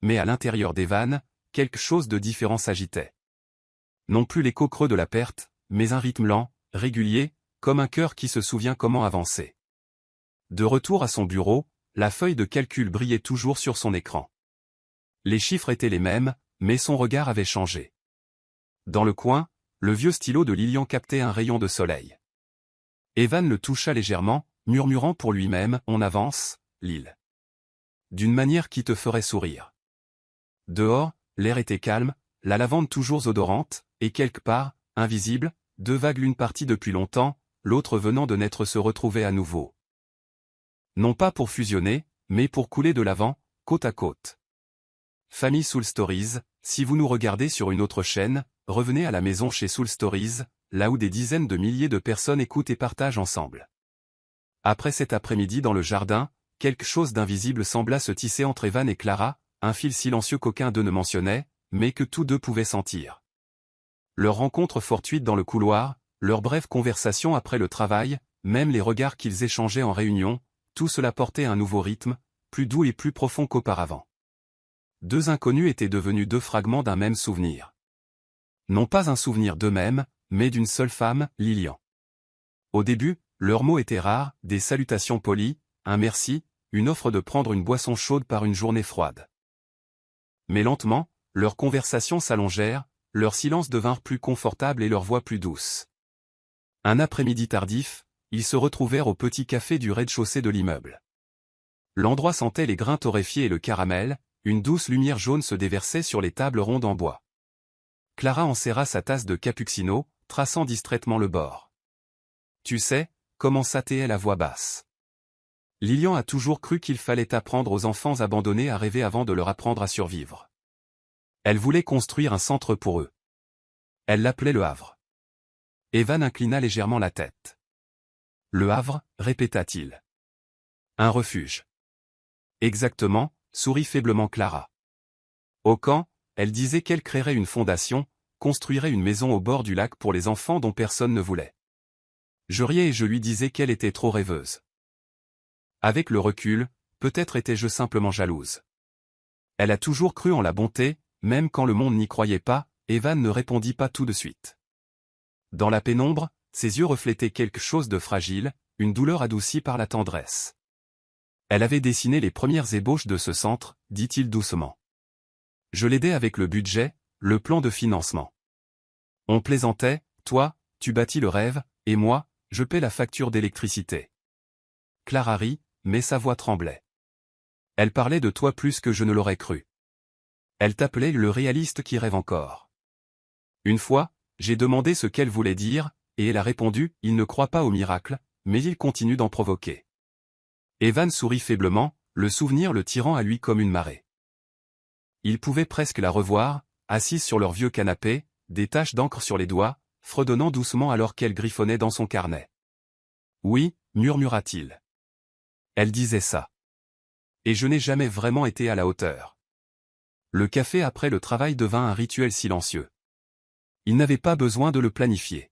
Mais à l'intérieur d'Evan, quelque chose de différent s'agitait. Non plus l'écho creux de la perte, mais un rythme lent, régulier, comme un cœur qui se souvient comment avancer. De retour à son bureau, la feuille de calcul brillait toujours sur son écran. Les chiffres étaient les mêmes, mais son regard avait changé. Dans le coin, le vieux stylo de Lilian captait un rayon de soleil. Evan le toucha légèrement, murmurant pour lui-même « On avance, Lil. » D'une manière qui te ferait sourire. Dehors, l'air était calme, la lavande toujours odorante, et quelque part, invisible, deux vagues l'une partie depuis longtemps, l'autre venant de naître se retrouvaient à nouveau. Non pas pour fusionner, mais pour couler de l'avant, côte à côte. Famille Soul Stories, si vous nous regardez sur une autre chaîne, revenez à la maison chez Soul Stories, là où des dizaines de milliers de personnes écoutent et partagent ensemble. Après cet après-midi dans le jardin, quelque chose d'invisible sembla se tisser entre Evan et Clara, un fil silencieux qu'aucun d'eux ne mentionnait, mais que tous deux pouvaient sentir. Leur rencontre fortuite dans le couloir, leur brève conversation après le travail, même les regards qu'ils échangeaient en réunion, tout cela portait un nouveau rythme, plus doux et plus profond qu'auparavant. Deux inconnus étaient devenus deux fragments d'un même souvenir. Non pas un souvenir d'eux-mêmes, mais d'une seule femme, Lilian. Au début, leurs mots étaient rares, des salutations polies, un merci, une offre de prendre une boisson chaude par une journée froide. Mais lentement, leurs conversations s'allongèrent, leurs silences devinrent plus confortables et leurs voix plus douces. Un après-midi tardif, ils se retrouvèrent au petit café du rez-de-chaussée de l'immeuble. L'endroit sentait les grains torréfiés et le caramel, une douce lumière jaune se déversait sur les tables rondes en bois. Clara enserra sa tasse de cappuccino, traçant distraitement le bord. « Tu sais, commença-t-elle à voix basse. Lilian a toujours cru qu'il fallait apprendre aux enfants abandonnés à rêver avant de leur apprendre à survivre. Elle voulait construire un centre pour eux. Elle l'appelait le Havre. » Evan inclina légèrement la tête. « Le Havre, répéta-t-il. Un refuge. » Exactement, sourit faiblement Clara. Au camp, elle disait qu'elle créerait une fondation, construirait une maison au bord du lac pour les enfants dont personne ne voulait. Je riais et je lui disais qu'elle était trop rêveuse. Avec le recul, peut-être étais-je simplement jalouse. Elle a toujours cru en la bonté, même quand le monde n'y croyait pas, Evan ne répondit pas tout de suite. Dans la pénombre, ses yeux reflétaient quelque chose de fragile, une douleur adoucie par la tendresse. Elle avait dessiné les premières ébauches de ce centre, dit-il doucement. Je l'aidais avec le budget, le plan de financement. On plaisantait, toi, tu bâtis le rêve, et moi, je paie la facture d'électricité. Clara rit, mais sa voix tremblait. Elle parlait de toi plus que je ne l'aurais cru. Elle t'appelait le réaliste qui rêve encore. Une fois, j'ai demandé ce qu'elle voulait dire, et elle a répondu, il ne croit pas au miracle, mais il continue d'en provoquer. Evan sourit faiblement, le souvenir le tirant à lui comme une marée. Il pouvait presque la revoir, assise sur leur vieux canapé, des taches d'encre sur les doigts, fredonnant doucement alors qu'elle griffonnait dans son carnet. Oui, murmura-t-il. Elle disait ça. Et je n'ai jamais vraiment été à la hauteur. Le café après le travail devint un rituel silencieux. Il n'avait pas besoin de le planifier.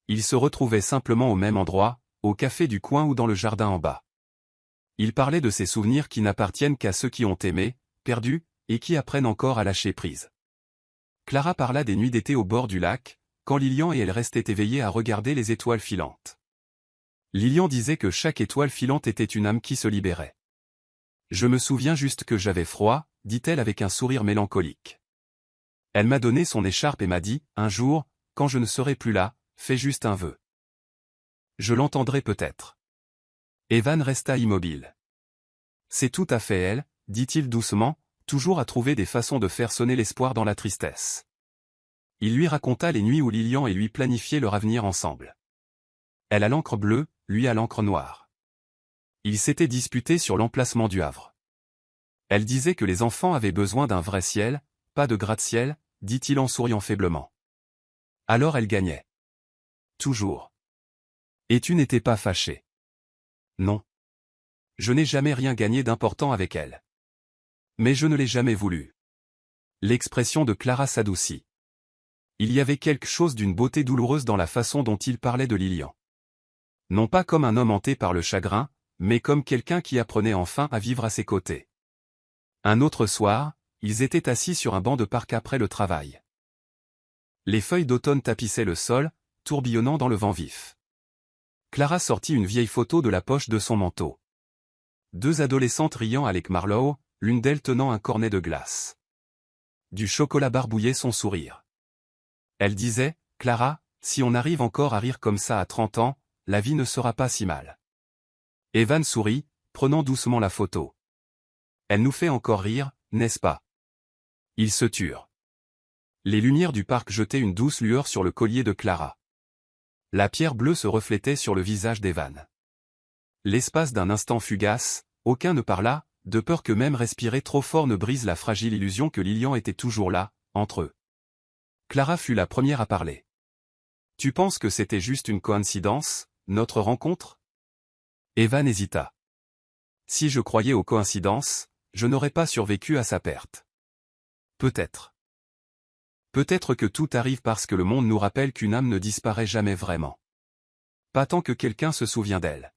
Ils se retrouvaient simplement au même endroit, au café du coin ou dans le jardin en bas. Il parlait de ces souvenirs qui n'appartiennent qu'à ceux qui ont aimé, perdu, et qui apprennent encore à lâcher prise. Clara parla des nuits d'été au bord du lac, quand Lilian et elle restaient éveillés à regarder les étoiles filantes. Lilian disait que chaque étoile filante était une âme qui se libérait. Je me souviens juste que j'avais froid, dit-elle avec un sourire mélancolique. Elle m'a donné son écharpe et m'a dit, un jour, quand je ne serai plus là, fais juste un vœu. Je l'entendrai peut-être. Evan resta immobile. C'est tout à fait elle, dit-il doucement, toujours à trouver des façons de faire sonner l'espoir dans la tristesse. Il lui raconta les nuits où Lilian et lui planifiaient leur avenir ensemble. Elle à l'encre bleue, lui à l'encre noire. Ils s'étaient disputés sur l'emplacement du havre. Elle disait que les enfants avaient besoin d'un vrai ciel, pas de gratte-ciel, dit-il en souriant faiblement. Alors elle gagnait. Toujours. Et tu n'étais pas fâché. Non. Je n'ai jamais rien gagné d'important avec elle. Mais je ne l'ai jamais voulu. L'expression de Clara s'adoucit. Il y avait quelque chose d'une beauté douloureuse dans la façon dont il parlait de Lilian. Non pas comme un homme hanté par le chagrin, mais comme quelqu'un qui apprenait enfin à vivre à ses côtés. Un autre soir, ils étaient assis sur un banc de parc après le travail. Les feuilles d'automne tapissaient le sol, tourbillonnant dans le vent vif. Clara sortit une vieille photo de la poche de son manteau. Deux adolescentes riant à Lake Marlowe, l'une d'elles tenant un cornet de glace. Du chocolat barbouillait son sourire. Elle disait, « Clara, si on arrive encore à rire comme ça à 30 ans, la vie ne sera pas si mal. » Evan sourit, prenant doucement la photo. « Elle nous fait encore rire, n'est-ce pas ?» Ils se turent. Les lumières du parc jetaient une douce lueur sur le collier de Clara. La pierre bleue se reflétait sur le visage d'Evan. L'espace d'un instant fugace, aucun ne parla, de peur que même respirer trop fort ne brise la fragile illusion que Lilian était toujours là, entre eux. Clara fut la première à parler. « Tu penses que c'était juste une coïncidence, notre rencontre ?» Evan hésita. « Si je croyais aux coïncidences, je n'aurais pas survécu à sa perte. Peut-être. Peut-être que tout arrive parce que le monde nous rappelle qu'une âme ne disparaît jamais vraiment. Pas tant que quelqu'un se souvient d'elle. »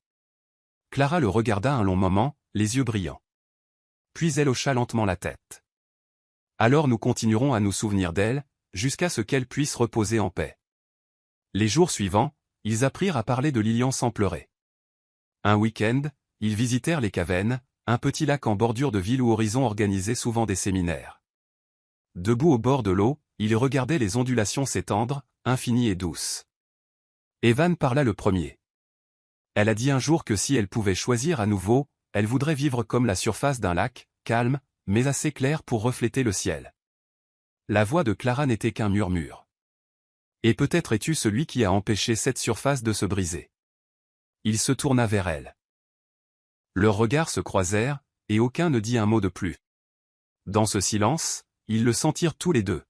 Clara le regarda un long moment, les yeux brillants. Puis elle hocha lentement la tête. « Alors nous continuerons à nous souvenir d'elle, jusqu'à ce qu'elle puisse reposer en paix. » Les jours suivants, ils apprirent à parler de Lilian sans pleurer. Un week-end, ils visitèrent les Cavennes, un petit lac en bordure de ville où Horizon organisait souvent des séminaires. Debout au bord de l'eau, ils regardaient les ondulations s'étendre, infinies et douces. Evan parla le premier. Elle a dit un jour que si elle pouvait choisir à nouveau, elle voudrait vivre comme la surface d'un lac, calme, mais assez clair pour refléter le ciel. La voix de Clara n'était qu'un murmure. Et peut-être es-tu celui qui a empêché cette surface de se briser. Il se tourna vers elle. Leurs regards se croisèrent, et aucun ne dit un mot de plus. Dans ce silence, ils le sentirent tous les deux.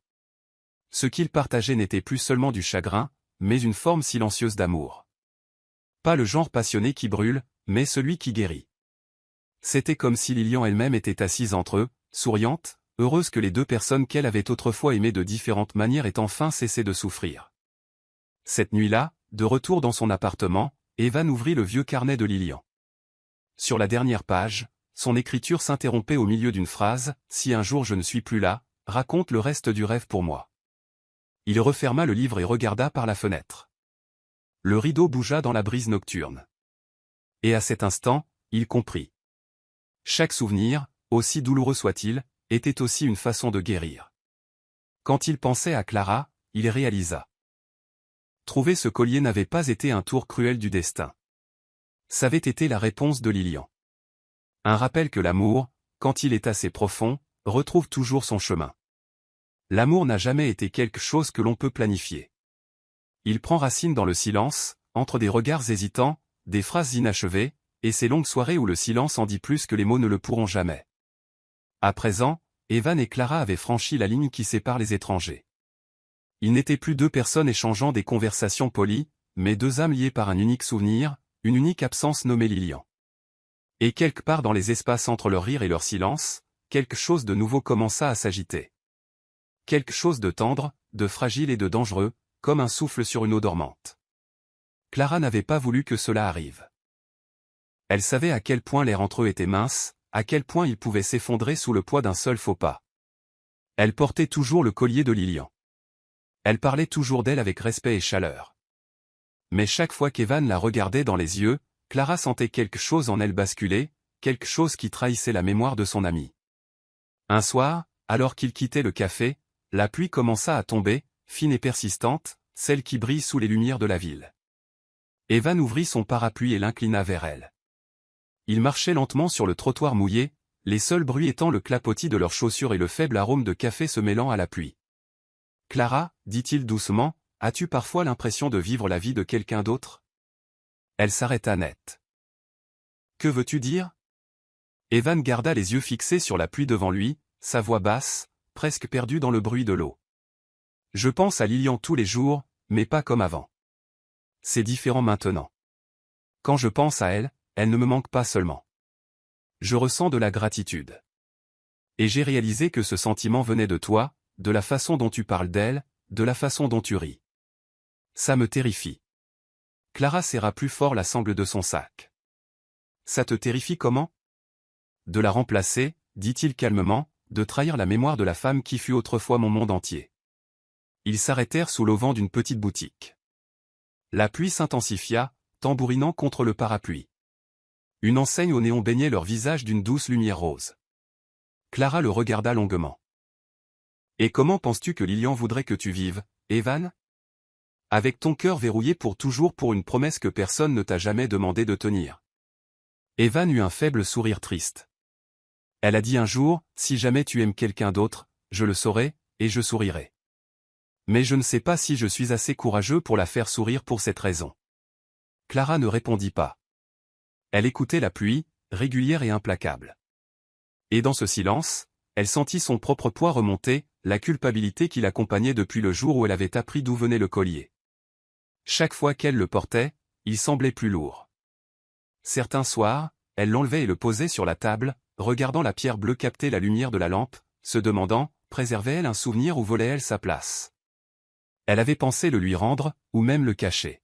Ce qu'ils partageaient n'était plus seulement du chagrin, mais une forme silencieuse d'amour. Pas le genre passionné qui brûle, mais celui qui guérit. C'était comme si Lilian elle-même était assise entre eux, souriante, heureuse que les deux personnes qu'elle avait autrefois aimées de différentes manières aient enfin cessé de souffrir. Cette nuit-là, de retour dans son appartement, Evan ouvrit le vieux carnet de Lilian. Sur la dernière page, son écriture s'interrompait au milieu d'une phrase, « Si un jour je ne suis plus là, raconte le reste du rêve pour moi. » Il referma le livre et regarda par la fenêtre. Le rideau bougea dans la brise nocturne. Et à cet instant, il comprit. Chaque souvenir, aussi douloureux soit-il, était aussi une façon de guérir. Quand il pensait à Clara, il réalisa. Trouver ce collier n'avait pas été un tour cruel du destin. Ça avait été la réponse de Lilian. Un rappel que l'amour, quand il est assez profond, retrouve toujours son chemin. L'amour n'a jamais été quelque chose que l'on peut planifier. Il prend racine dans le silence, entre des regards hésitants, des phrases inachevées, et ces longues soirées où le silence en dit plus que les mots ne le pourront jamais. À présent, Evan et Clara avaient franchi la ligne qui sépare les étrangers. Ils n'étaient plus deux personnes échangeant des conversations polies, mais deux âmes liées par un unique souvenir, une unique absence nommée Lilian. Et quelque part dans les espaces entre leur rire et leur silence, quelque chose de nouveau commença à s'agiter. Quelque chose de tendre, de fragile et de dangereux, comme un souffle sur une eau dormante. Clara n'avait pas voulu que cela arrive. Elle savait à quel point l'air entre eux était mince, à quel point il pouvait s'effondrer sous le poids d'un seul faux pas. Elle portait toujours le collier de Lilian. Elle parlait toujours d'elle avec respect et chaleur. Mais chaque fois qu'Evan la regardait dans les yeux, Clara sentait quelque chose en elle basculer, quelque chose qui trahissait la mémoire de son amie. Un soir, alors qu'il quittait le café, la pluie commença à tomber, fine et persistante, celle qui brille sous les lumières de la ville. Evan ouvrit son parapluie et l'inclina vers elle. Ils marchaient lentement sur le trottoir mouillé, les seuls bruits étant le clapotis de leurs chaussures et le faible arôme de café se mêlant à la pluie. « Clara, dit-il doucement, as-tu parfois l'impression de vivre la vie de quelqu'un d'autre » Elle s'arrêta net. « Que veux-tu dire » Evan garda les yeux fixés sur la pluie devant lui, sa voix basse, presque perdue dans le bruit de l'eau. « Je pense à Lilian tous les jours, mais pas comme avant. C'est différent maintenant. Quand je pense à elle, elle ne me manque pas seulement. Je ressens de la gratitude. Et j'ai réalisé que ce sentiment venait de toi, de la façon dont tu parles d'elle, de la façon dont tu ris. Ça me terrifie. » Clara serra plus fort la sangle de son sac. « Ça te terrifie comment » De la remplacer, dit-il calmement, de trahir la mémoire de la femme qui fut autrefois mon monde entier. Ils s'arrêtèrent sous l'auvent d'une petite boutique. La pluie s'intensifia, tambourinant contre le parapluie. Une enseigne au néon baignait leur visage d'une douce lumière rose. Clara le regarda longuement. « Et comment penses-tu que Lilian voudrait que tu vives, Evan ? Avec ton cœur verrouillé pour toujours pour une promesse que personne ne t'a jamais demandé de tenir. » Evan eut un faible sourire triste. Elle a dit un jour, « Si jamais tu aimes quelqu'un d'autre, je le saurai, et je sourirai. » Mais je ne sais pas si je suis assez courageux pour la faire sourire pour cette raison. Clara ne répondit pas. Elle écoutait la pluie, régulière et implacable. Et dans ce silence, elle sentit son propre poids remonter, la culpabilité qui l'accompagnait depuis le jour où elle avait appris d'où venait le collier. Chaque fois qu'elle le portait, il semblait plus lourd. Certains soirs, elle l'enlevait et le posait sur la table, regardant la pierre bleue capter la lumière de la lampe, se demandant, préservait-elle un souvenir ou volait-elle sa place ? Elle avait pensé le lui rendre, ou même le cacher.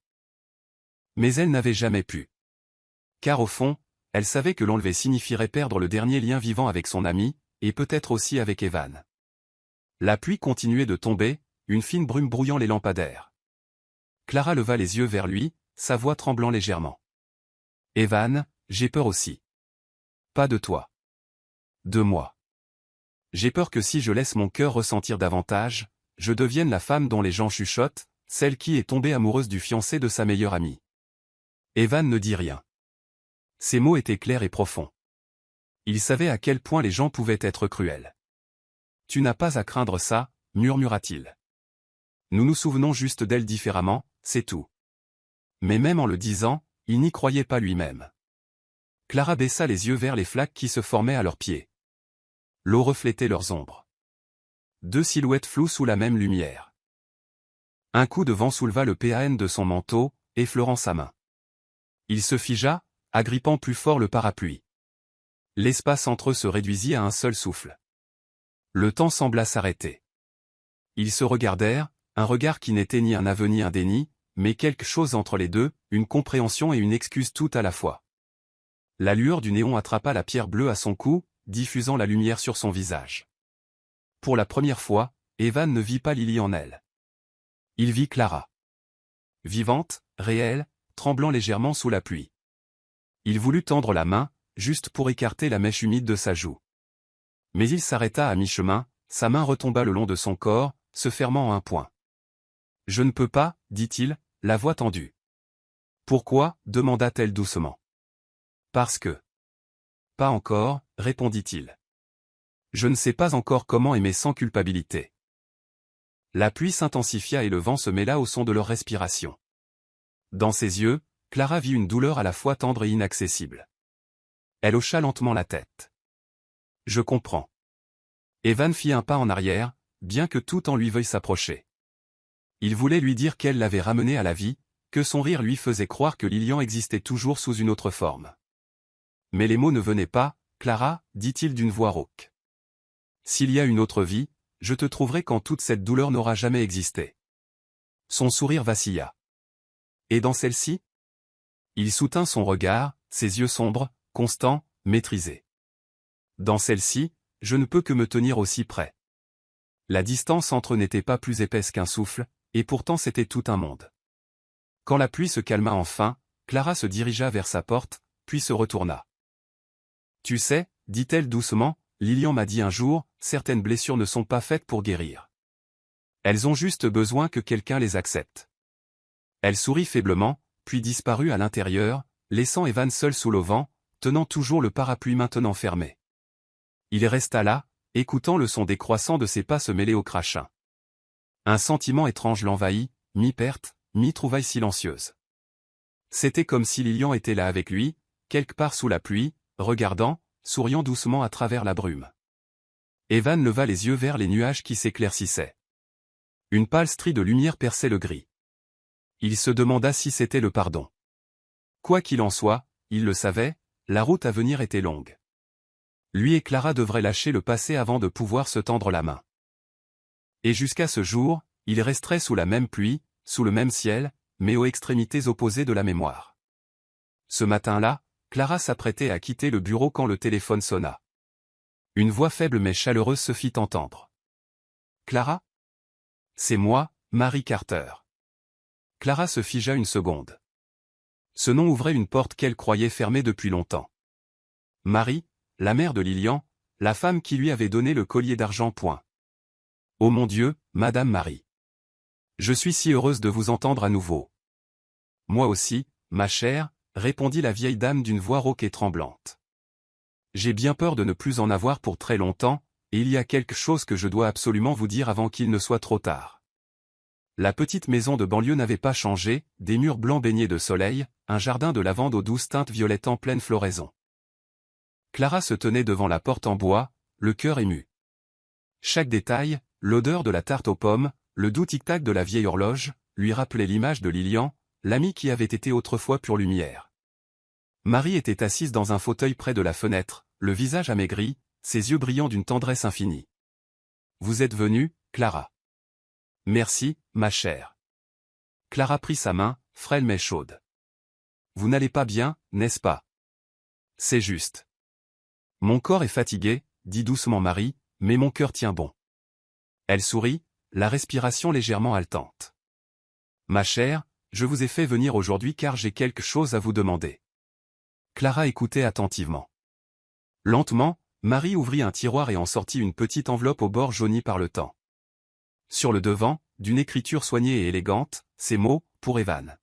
Mais elle n'avait jamais pu. Car au fond, elle savait que l'enlever signifierait perdre le dernier lien vivant avec son ami, et peut-être aussi avec Evan. La pluie continuait de tomber, une fine brume brouillant les lampadaires. Clara leva les yeux vers lui, sa voix tremblant légèrement. « Evan, j'ai peur aussi. Pas de toi. De moi. J'ai peur que si je laisse mon cœur ressentir davantage, je devienne la femme dont les gens chuchotent, celle qui est tombée amoureuse du fiancé de sa meilleure amie. » Evan ne dit rien. Ses mots étaient clairs et profonds. Il savait à quel point les gens pouvaient être cruels. « Tu n'as pas à craindre ça, » murmura-t-il. « Nous nous souvenons juste d'elle différemment, c'est tout. » Mais même en le disant, il n'y croyait pas lui-même. Clara baissa les yeux vers les flaques qui se formaient à leurs pieds. L'eau reflétait leurs ombres. Deux silhouettes floues sous la même lumière. Un coup de vent souleva le PAN de son manteau, effleurant sa main. Il se figea, agrippant plus fort le parapluie. L'espace entre eux se réduisit à un seul souffle. Le temps sembla s'arrêter. Ils se regardèrent, un regard qui n'était ni un aveu ni un déni, mais quelque chose entre les deux, une compréhension et une excuse tout à la fois. La lueur du néon attrapa la pierre bleue à son cou, diffusant la lumière sur son visage. Pour la première fois, Evan ne vit pas Lily en elle. Il vit Clara. Vivante, réelle, tremblant légèrement sous la pluie. Il voulut tendre la main, juste pour écarter la mèche humide de sa joue. Mais il s'arrêta à mi-chemin, sa main retomba le long de son corps, se fermant en un point. « Je ne peux pas, » dit-il, la voix tendue. « Pourquoi » demanda-t-elle doucement. « Parce que. »« Pas encore » répondit-il. « Je ne sais pas encore comment aimer sans culpabilité. » La pluie s'intensifia et le vent se mêla au son de leur respiration. Dans ses yeux, Clara vit une douleur à la fois tendre et inaccessible. Elle hocha lentement la tête. « Je comprends. » Evan fit un pas en arrière, bien que tout en lui veuille s'approcher. Il voulait lui dire qu'elle l'avait ramené à la vie, que son rire lui faisait croire que Lilian existait toujours sous une autre forme. Mais les mots ne venaient pas. « Clara, » dit-il d'une voix rauque. « S'il y a une autre vie, je te trouverai quand toute cette douleur n'aura jamais existé. » Son sourire vacilla. « Et dans celle-ci » Il soutint son regard, ses yeux sombres, constants, maîtrisés. Dans celle-ci, je ne peux que me tenir aussi près. La distance entre eux n'était pas plus épaisse qu'un souffle, et pourtant c'était tout un monde. Quand la pluie se calma enfin, Clara se dirigea vers sa porte, puis se retourna. « Tu sais, dit-elle doucement, Lilian m'a dit un jour, certaines blessures ne sont pas faites pour guérir. Elles ont juste besoin que quelqu'un les accepte. » Elle sourit faiblement, puis disparut à l'intérieur, laissant Evan seul sous l'auvent, tenant toujours le parapluie maintenant fermé. Il resta là, écoutant le son décroissant de ses pas se mêler au crachin. Un sentiment étrange l'envahit, mi-perte, mi-trouvaille silencieuse. C'était comme si Lilian était là avec lui, quelque part sous la pluie, regardant, souriant doucement à travers la brume. Evan leva les yeux vers les nuages qui s'éclaircissaient. Une pâle strie de lumière perçait le gris. Il se demanda si c'était le pardon. Quoi qu'il en soit, il le savait, la route à venir était longue. Lui et Clara devraient lâcher le passé avant de pouvoir se tendre la main. Et jusqu'à ce jour, ils resteraient sous la même pluie, sous le même ciel, mais aux extrémités opposées de la mémoire. Ce matin-là, Clara s'apprêtait à quitter le bureau quand le téléphone sonna. Une voix faible mais chaleureuse se fit entendre. « Clara ? C'est moi, Mary Carter. » Clara se figea une seconde. Ce nom ouvrait une porte qu'elle croyait fermée depuis longtemps. Mary, la mère de Lilian, la femme qui lui avait donné le collier d'argent. Oh mon Dieu, Madame Mary. Je suis si heureuse de vous entendre à nouveau. Moi aussi, ma chère, répondit la vieille dame d'une voix rauque et tremblante. J'ai bien peur de ne plus en avoir pour très longtemps, et il y a quelque chose que je dois absolument vous dire avant qu'il ne soit trop tard. La petite maison de banlieue n'avait pas changé, des murs blancs baignés de soleil, un jardin de lavande aux douces teintes violettes en pleine floraison. Clara se tenait devant la porte en bois, le cœur ému. Chaque détail, l'odeur de la tarte aux pommes, le doux tic-tac de la vieille horloge, lui rappelait l'image de Lilian, l'ami qui avait été autrefois pure lumière. Marie était assise dans un fauteuil près de la fenêtre, le visage amaigri, ses yeux brillants d'une tendresse infinie. « Vous êtes venue, Clara. »« Merci, ma chère. » Clara prit sa main, frêle mais chaude. « Vous n'allez pas bien, n'est-ce pas ? » ?»« C'est juste. »« Mon corps est fatigué, » dit doucement Marie, « mais mon cœur tient bon. » Elle sourit, la respiration légèrement haletante. « Ma chère, je vous ai fait venir aujourd'hui car j'ai quelque chose à vous demander. » Clara écoutait attentivement. Lentement, Marie ouvrit un tiroir et en sortit une petite enveloppe au bord jauni par le temps. Sur le devant, d'une écriture soignée et élégante, ces mots, pour Evan.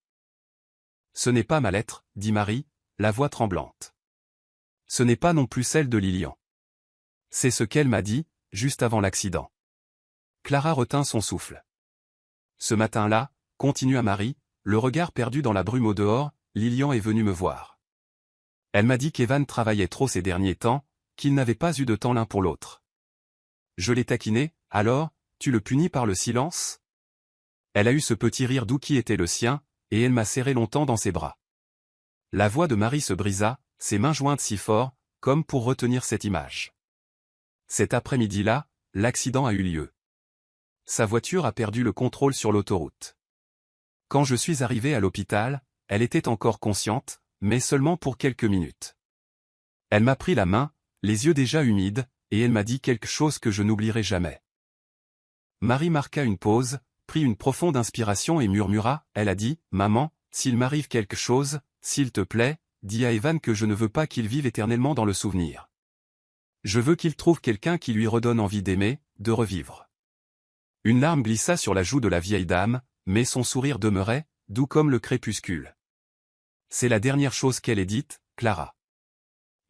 « Ce n'est pas ma lettre, » dit Marie, la voix tremblante. « Ce n'est pas non plus celle de Lilian. C'est ce qu'elle m'a dit, juste avant l'accident. » Clara retint son souffle. Ce matin-là, continua Marie, le regard perdu dans la brume au dehors, Lilian est venu me voir. Elle m'a dit qu'Evan travaillait trop ces derniers temps, qu'ils n'avaient pas eu de temps l'un pour l'autre. Je l'ai taquiné, alors, tu le punis par le silence ? Elle a eu ce petit rire doux qui était le sien, et elle m'a serré longtemps dans ses bras. La voix de Marie se brisa, ses mains jointes si fort, comme pour retenir cette image. Cet après-midi-là, l'accident a eu lieu. Sa voiture a perdu le contrôle sur l'autoroute. Quand je suis arrivé à l'hôpital, elle était encore consciente, mais seulement pour quelques minutes. Elle m'a pris la main, les yeux déjà humides, et elle m'a dit quelque chose que je n'oublierai jamais. Marie marqua une pause, prit une profonde inspiration et murmura, elle a dit, « Maman, s'il m'arrive quelque chose, s'il te plaît, dis à Evan que je ne veux pas qu'il vive éternellement dans le souvenir. Je veux qu'il trouve quelqu'un qui lui redonne envie d'aimer, de revivre. » Une larme glissa sur la joue de la vieille dame, mais son sourire demeurait, doux comme le crépuscule. C'est la dernière chose qu'elle ait dite, Clara.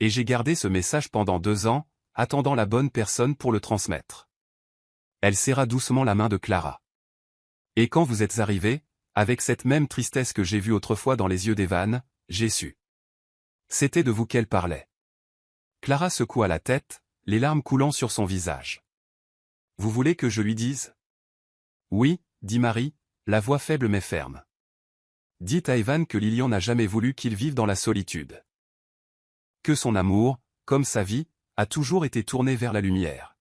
Et j'ai gardé ce message pendant 2 ans, attendant la bonne personne pour le transmettre. Elle serra doucement la main de Clara. Et quand vous êtes arrivés, avec cette même tristesse que j'ai vue autrefois dans les yeux d'Evan, j'ai su. C'était de vous qu'elle parlait. Clara secoua la tête, les larmes coulant sur son visage. Vous voulez que je lui dise ? Oui, dit Marie, la voix faible mais ferme. Dites à Evan que Lilian n'a jamais voulu qu'il vive dans la solitude. Que son amour, comme sa vie, a toujours été tourné vers la lumière.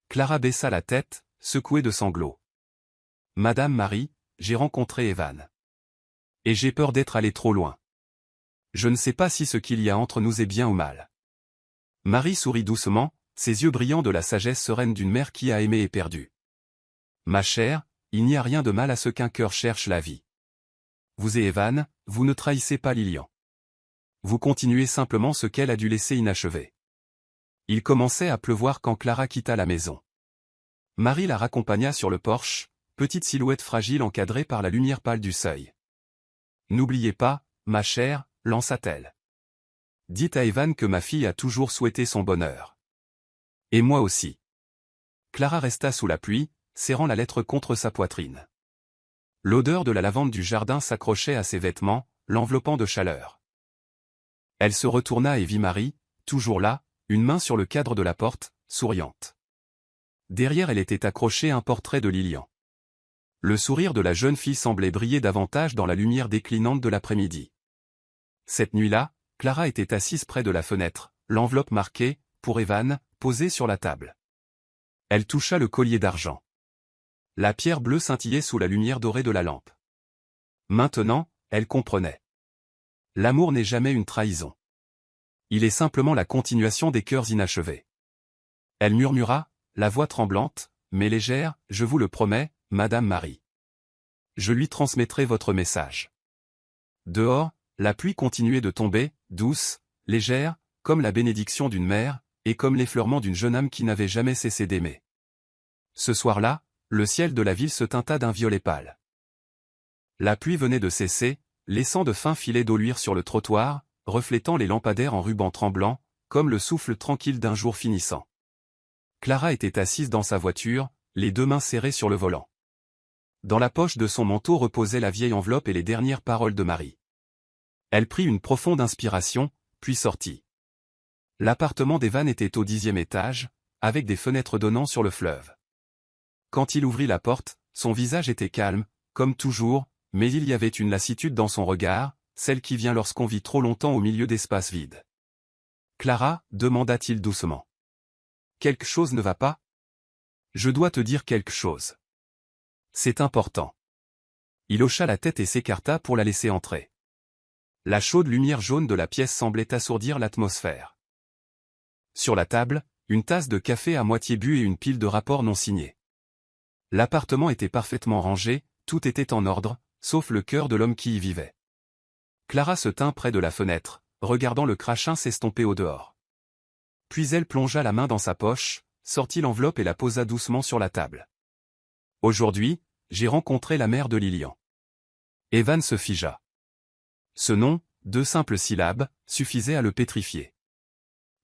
Clara baissa la tête, secouée de sanglots. Madame Marie, j'ai rencontré Evan. Et j'ai peur d'être allé trop loin. Je ne sais pas si ce qu'il y a entre nous est bien ou mal. Marie sourit doucement, ses yeux brillants de la sagesse sereine d'une mère qui a aimé et perdu. Ma chère, il n'y a rien de mal à ce qu'un cœur cherche la vie. Vous et Evan, vous ne trahissez pas Lilian. Vous continuez simplement ce qu'elle a dû laisser inachevé. Il commençait à pleuvoir quand Clara quitta la maison. Marie la raccompagna sur le porche, petite silhouette fragile encadrée par la lumière pâle du seuil. N'oubliez pas, ma chère, lança-t-elle. Dites à Evan que ma fille a toujours souhaité son bonheur. Et moi aussi. Clara resta sous la pluie, serrant la lettre contre sa poitrine. L'odeur de la lavande du jardin s'accrochait à ses vêtements, l'enveloppant de chaleur. Elle se retourna et vit Marie, toujours là, une main sur le cadre de la porte, souriante. Derrière elle était accroché un portrait de Lilian. Le sourire de la jeune fille semblait briller davantage dans la lumière déclinante de l'après-midi. Cette nuit-là, Clara était assise près de la fenêtre, l'enveloppe marquée, pour Evan, posée sur la table. Elle toucha le collier d'argent. La pierre bleue scintillait sous la lumière dorée de la lampe. Maintenant, elle comprenait. L'amour n'est jamais une trahison. Il est simplement la continuation des cœurs inachevés. Elle murmura, la voix tremblante, mais légère, je vous le promets, Madame Marie. Je lui transmettrai votre message. Dehors, la pluie continuait de tomber, douce, légère, comme la bénédiction d'une mère, et comme l'effleurement d'une jeune âme qui n'avait jamais cessé d'aimer. Ce soir-là, le ciel de la ville se teinta d'un violet pâle. La pluie venait de cesser, laissant de fins filets d'eau luire sur le trottoir, reflétant les lampadaires en rubans tremblants, comme le souffle tranquille d'un jour finissant. Clara était assise dans sa voiture, les deux mains serrées sur le volant. Dans la poche de son manteau reposaient la vieille enveloppe et les dernières paroles de Marie. Elle prit une profonde inspiration, puis sortit. L'appartement d'Evan était au 10e étage, avec des fenêtres donnant sur le fleuve. Quand il ouvrit la porte, son visage était calme, comme toujours, mais il y avait une lassitude dans son regard, celle qui vient lorsqu'on vit trop longtemps au milieu d'espaces vides. « Clara » demanda-t-il doucement. « Quelque chose ne va pas ? Je dois te dire quelque chose. C'est important. » Il hocha la tête et s'écarta pour la laisser entrer. La chaude lumière jaune de la pièce semblait assourdir l'atmosphère. Sur la table, une tasse de café à moitié bu et une pile de rapports non signés. L'appartement était parfaitement rangé, tout était en ordre, sauf le cœur de l'homme qui y vivait. Clara se tint près de la fenêtre, regardant le crachin s'estomper au dehors. Puis elle plongea la main dans sa poche, sortit l'enveloppe et la posa doucement sur la table. Aujourd'hui, j'ai rencontré la mère de Lilian. Evan se figea. Ce nom, 2 simples syllabes, suffisait à le pétrifier.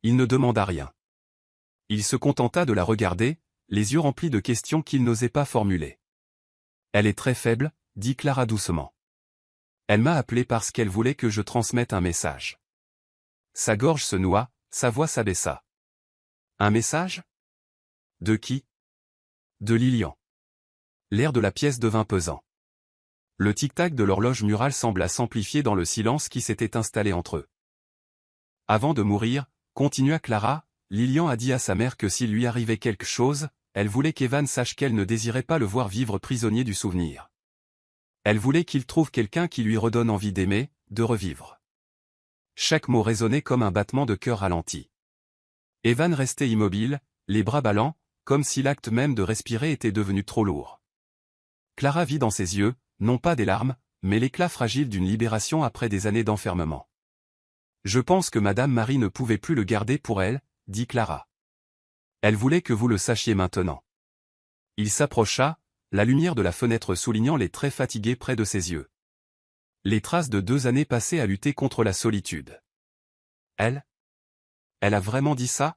Il ne demanda rien. Il se contenta de la regarder, les yeux remplis de questions qu'il n'osait pas formuler. Elle est très faible, dit Clara doucement. Elle m'a appelé parce qu'elle voulait que je transmette un message. Sa gorge se noua, sa voix s'abaissa. Un message ? De qui ? De Lilian. L'air de la pièce devint pesant. Le tic-tac de l'horloge murale sembla s'amplifier dans le silence qui s'était installé entre eux. Avant de mourir, continua Clara, Lilian a dit à sa mère que s'il lui arrivait quelque chose, elle voulait qu'Evan sache qu'elle ne désirait pas le voir vivre prisonnier du souvenir. Elle voulait qu'il trouve quelqu'un qui lui redonne envie d'aimer, de revivre. Chaque mot résonnait comme un battement de cœur ralenti. Evan restait immobile, les bras ballants, comme si l'acte même de respirer était devenu trop lourd. Clara vit dans ses yeux, non pas des larmes, mais l'éclat fragile d'une libération après des années d'enfermement. « Je pense que Madame Marie ne pouvait plus le garder pour elle, » dit Clara. « Elle voulait que vous le sachiez maintenant. » Il s'approcha, la lumière de la fenêtre soulignant les traits fatigués près de ses yeux. Les traces de 2 années passées à lutter contre la solitude. « Elle a vraiment dit ça ? »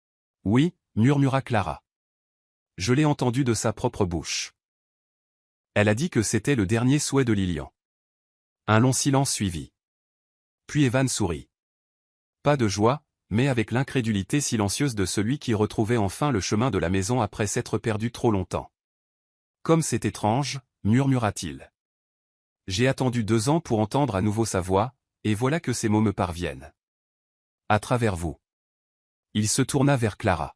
« Oui, » murmura Clara. « Je l'ai entendu de sa propre bouche. » Elle a dit que c'était le dernier souhait de Lilian. Un long silence suivit. Puis Evan sourit. Pas de joie, mais avec l'incrédulité silencieuse de celui qui retrouvait enfin le chemin de la maison après s'être perdu trop longtemps. Comme c'est étrange, murmura-t-il. J'ai attendu 2 ans pour entendre à nouveau sa voix, et voilà que ces mots me parviennent. À travers vous. Il se tourna vers Clara.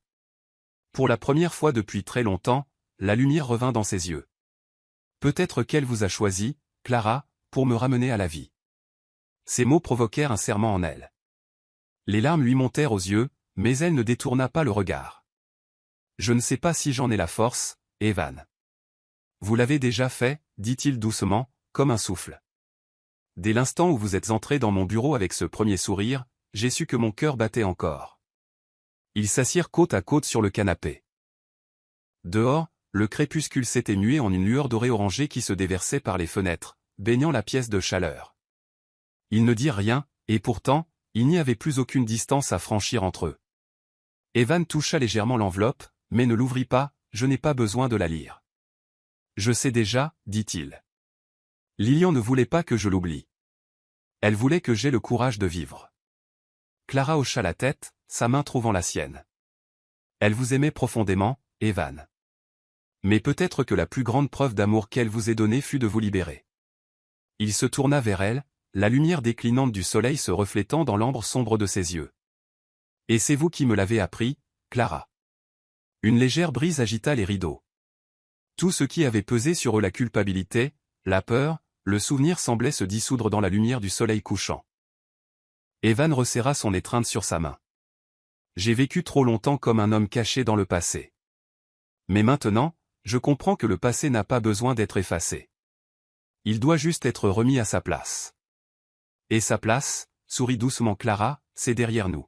Pour la première fois depuis très longtemps, la lumière revint dans ses yeux. Peut-être qu'elle vous a choisi, Clara, pour me ramener à la vie. Ces mots provoquèrent un serrement en elle. Les larmes lui montèrent aux yeux, mais elle ne détourna pas le regard. Je ne sais pas si j'en ai la force, Evan. Vous l'avez déjà fait, dit-il doucement, comme un souffle. Dès l'instant où vous êtes entré dans mon bureau avec ce premier sourire, j'ai su que mon cœur battait encore. Ils s'assirent côte à côte sur le canapé. Dehors, le crépuscule s'était mué en une lueur dorée orangée qui se déversait par les fenêtres, baignant la pièce de chaleur. Ils ne dirent rien, et pourtant, il n'y avait plus aucune distance à franchir entre eux. Evan toucha légèrement l'enveloppe, mais ne l'ouvrit pas, je n'ai pas besoin de la lire. Je sais déjà, dit-il. Lilian ne voulait pas que je l'oublie. Elle voulait que j'aie le courage de vivre. Clara hocha la tête, sa main trouvant la sienne. Elle vous aimait profondément, Evan. Mais peut-être que la plus grande preuve d'amour qu'elle vous ait donnée fut de vous libérer. Il se tourna vers elle, la lumière déclinante du soleil se reflétant dans l'ambre sombre de ses yeux. Et c'est vous qui me l'avez appris, Clara. Une légère brise agita les rideaux. Tout ce qui avait pesé sur eux, la culpabilité, la peur, le souvenir semblait se dissoudre dans la lumière du soleil couchant. Evan resserra son étreinte sur sa main. J'ai vécu trop longtemps comme un homme caché dans le passé. Mais maintenant, je comprends que le passé n'a pas besoin d'être effacé. Il doit juste être remis à sa place. Et sa place, sourit doucement Clara, c'est derrière nous.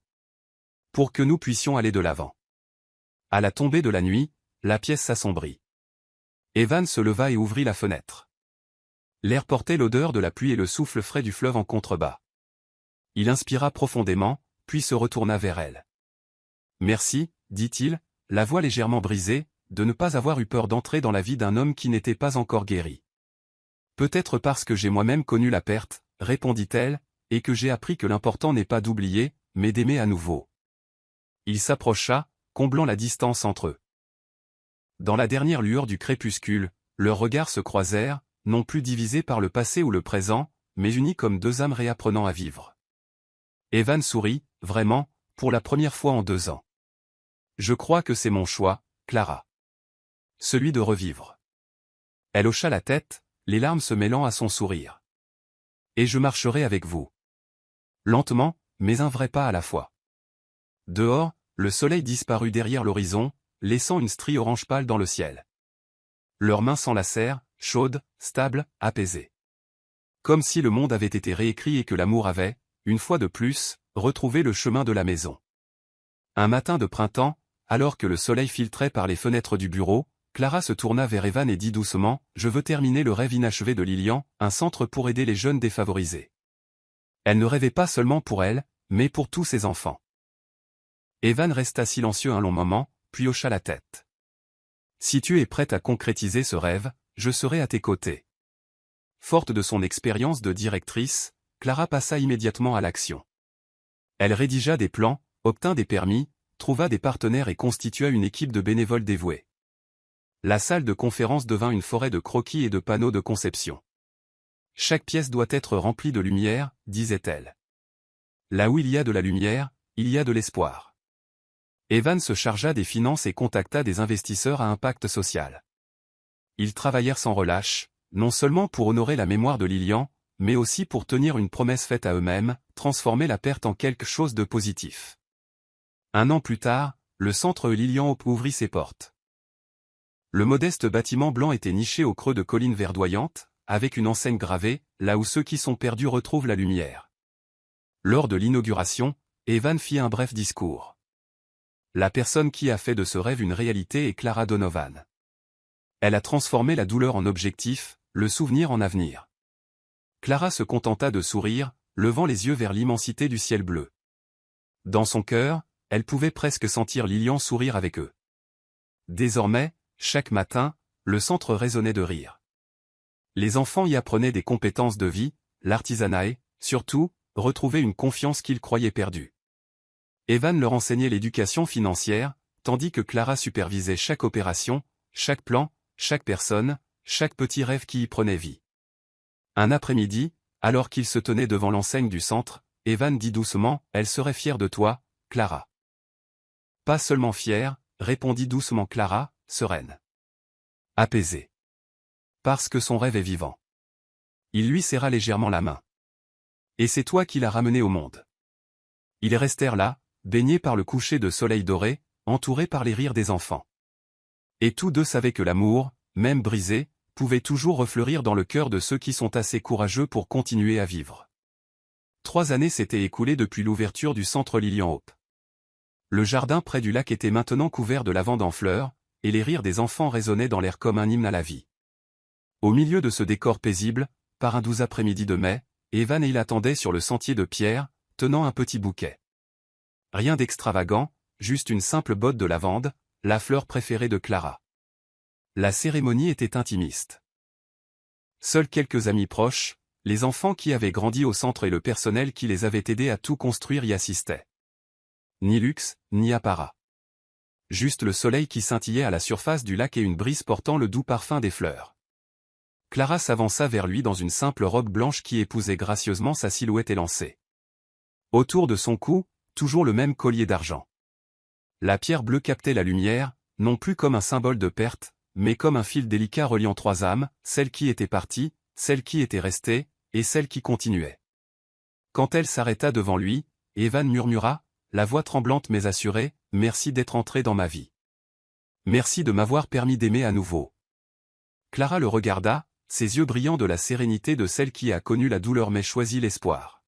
Pour que nous puissions aller de l'avant. À la tombée de la nuit, la pièce s'assombrit. Evan se leva et ouvrit la fenêtre. L'air portait l'odeur de la pluie et le souffle frais du fleuve en contrebas. Il inspira profondément, puis se retourna vers elle. Merci, dit-il, la voix légèrement brisée, de ne pas avoir eu peur d'entrer dans la vie d'un homme qui n'était pas encore guéri. Peut-être parce que j'ai moi-même connu la perte, répondit-elle, et que j'ai appris que l'important n'est pas d'oublier, mais d'aimer à nouveau. Il s'approcha, comblant la distance entre eux. Dans la dernière lueur du crépuscule, leurs regards se croisèrent, non plus divisés par le passé ou le présent, mais unis comme deux âmes réapprenant à vivre. Evan sourit, vraiment, pour la première fois en 2 ans. Je crois que c'est mon choix, Clara. Celui de revivre. Elle hocha la tête, les larmes se mêlant à son sourire. Et je marcherai avec vous. Lentement, mais un vrai pas à la fois. Dehors, le soleil disparut derrière l'horizon, laissant une strie orange pâle dans le ciel. Leurs mains s'enlacèrent, chaudes, stables, apaisées. Comme si le monde avait été réécrit et que l'amour avait, une fois de plus, retrouvé le chemin de la maison. Un matin de printemps, alors que le soleil filtrait par les fenêtres du bureau, Clara se tourna vers Evan et dit doucement, « Je veux terminer le rêve inachevé de Lilian, un centre pour aider les jeunes défavorisés. » Elle ne rêvait pas seulement pour elle, mais pour tous ses enfants. Evan resta silencieux un long moment, puis hocha la tête. « Si tu es prête à concrétiser ce rêve, je serai à tes côtés. » Forte de son expérience de directrice, Clara passa immédiatement à l'action. Elle rédigea des plans, obtint des permis, trouva des partenaires et constitua une équipe de bénévoles dévoués. La salle de conférence devint une forêt de croquis et de panneaux de conception. Chaque pièce doit être remplie de lumière, disait-elle. Là où il y a de la lumière, il y a de l'espoir. Evan se chargea des finances et contacta des investisseurs à impact social. Ils travaillèrent sans relâche, non seulement pour honorer la mémoire de Lilian, mais aussi pour tenir une promesse faite à eux-mêmes, transformer la perte en quelque chose de positif. 1 an plus tard, le centre Lilian ouvrit ses portes. Le modeste bâtiment blanc était niché au creux de collines verdoyantes, avec une enseigne gravée, là où ceux qui sont perdus retrouvent la lumière. Lors de l'inauguration, Evan fit un bref discours. La personne qui a fait de ce rêve une réalité est Clara Donovan. Elle a transformé la douleur en objectif, le souvenir en avenir. Clara se contenta de sourire, levant les yeux vers l'immensité du ciel bleu. Dans son cœur, elle pouvait presque sentir Lilian sourire avec eux. Désormais, chaque matin, le centre résonnait de rire. Les enfants y apprenaient des compétences de vie, l'artisanat et, surtout, retrouvaient une confiance qu'ils croyaient perdue. Evan leur enseignait l'éducation financière, tandis que Clara supervisait chaque opération, chaque plan, chaque personne, chaque petit rêve qui y prenait vie. Un après-midi, alors qu'ils se tenaient devant l'enseigne du centre, Evan dit doucement, « Elle serait fière de toi, Clara. » Pas seulement fière, répondit doucement Clara, sereine. Apaisée. Parce que son rêve est vivant. Il lui serra légèrement la main. Et c'est toi qui l'as ramené au monde. » Ils restèrent là, baignés par le coucher de soleil doré, entourés par les rires des enfants. Et tous deux savaient que l'amour, même brisé, pouvait toujours refleurir dans le cœur de ceux qui sont assez courageux pour continuer à vivre. 3 années s'étaient écoulées depuis l'ouverture du centre Lilian Hope. Le jardin près du lac était maintenant couvert de lavande en fleurs, et les rires des enfants résonnaient dans l'air comme un hymne à la vie. Au milieu de ce décor paisible, par un doux après-midi de mai, Evan et il attendaient sur le sentier de pierre, tenant un petit bouquet. Rien d'extravagant, juste une simple botte de lavande, la fleur préférée de Clara. La cérémonie était intimiste. Seuls quelques amis proches, les enfants qui avaient grandi au centre et le personnel qui les avait aidés à tout construire y assistaient. Ni luxe, ni apparat. Juste le soleil qui scintillait à la surface du lac et une brise portant le doux parfum des fleurs. Clara s'avança vers lui dans une simple robe blanche qui épousait gracieusement sa silhouette élancée. Autour de son cou, toujours le même collier d'argent. La pierre bleue captait la lumière, non plus comme un symbole de perte, mais comme un fil délicat reliant 3 âmes, celle qui était partie, celle qui était restée, et celle qui continuait. Quand elle s'arrêta devant lui, Evan murmura, la voix tremblante mais assurée, « Merci d'être entré dans ma vie. Merci de m'avoir permis d'aimer à nouveau. » Clara le regarda, ses yeux brillants de la sérénité de celle qui a connu la douleur mais choisi l'espoir.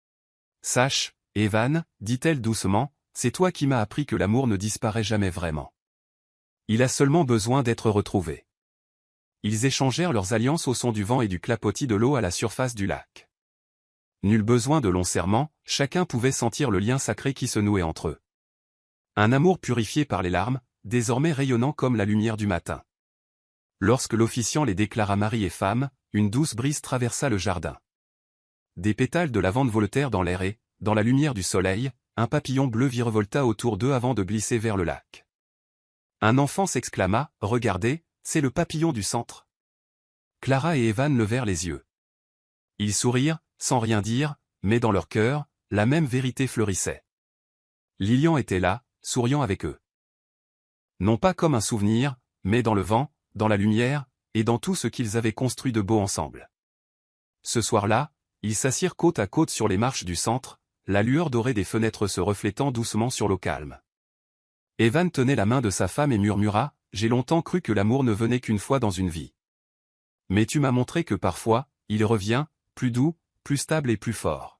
« Sache, Evan, dit-elle doucement, c'est toi qui m'as appris que l'amour ne disparaît jamais vraiment. Il a seulement besoin d'être retrouvé. » Ils échangèrent leurs alliances au son du vent et du clapotis de l'eau à la surface du lac. Nul besoin de longs serments, chacun pouvait sentir le lien sacré qui se nouait entre eux. Un amour purifié par les larmes, désormais rayonnant comme la lumière du matin. Lorsque l'officiant les déclara mari et femme, une douce brise traversa le jardin. Des pétales de lavande voletèrent dans l'air et, dans la lumière du soleil, un papillon bleu virevolta autour d'eux avant de glisser vers le lac. Un enfant s'exclama, « Regardez, c'est le papillon du centre. » Clara et Evan levèrent les yeux. Ils sourirent, sans rien dire, mais dans leur cœur, la même vérité fleurissait. Lilian était là, souriant avec eux. Non pas comme un souvenir, mais dans le vent, dans la lumière, et dans tout ce qu'ils avaient construit de beau ensemble. Ce soir-là, ils s'assirent côte à côte sur les marches du centre, la lueur dorée des fenêtres se reflétant doucement sur l'eau calme. Evan tenait la main de sa femme et murmura, « J'ai longtemps cru que l'amour ne venait qu'une fois dans une vie. Mais tu m'as montré que parfois, il revient, plus doux, plus stable et plus fort. »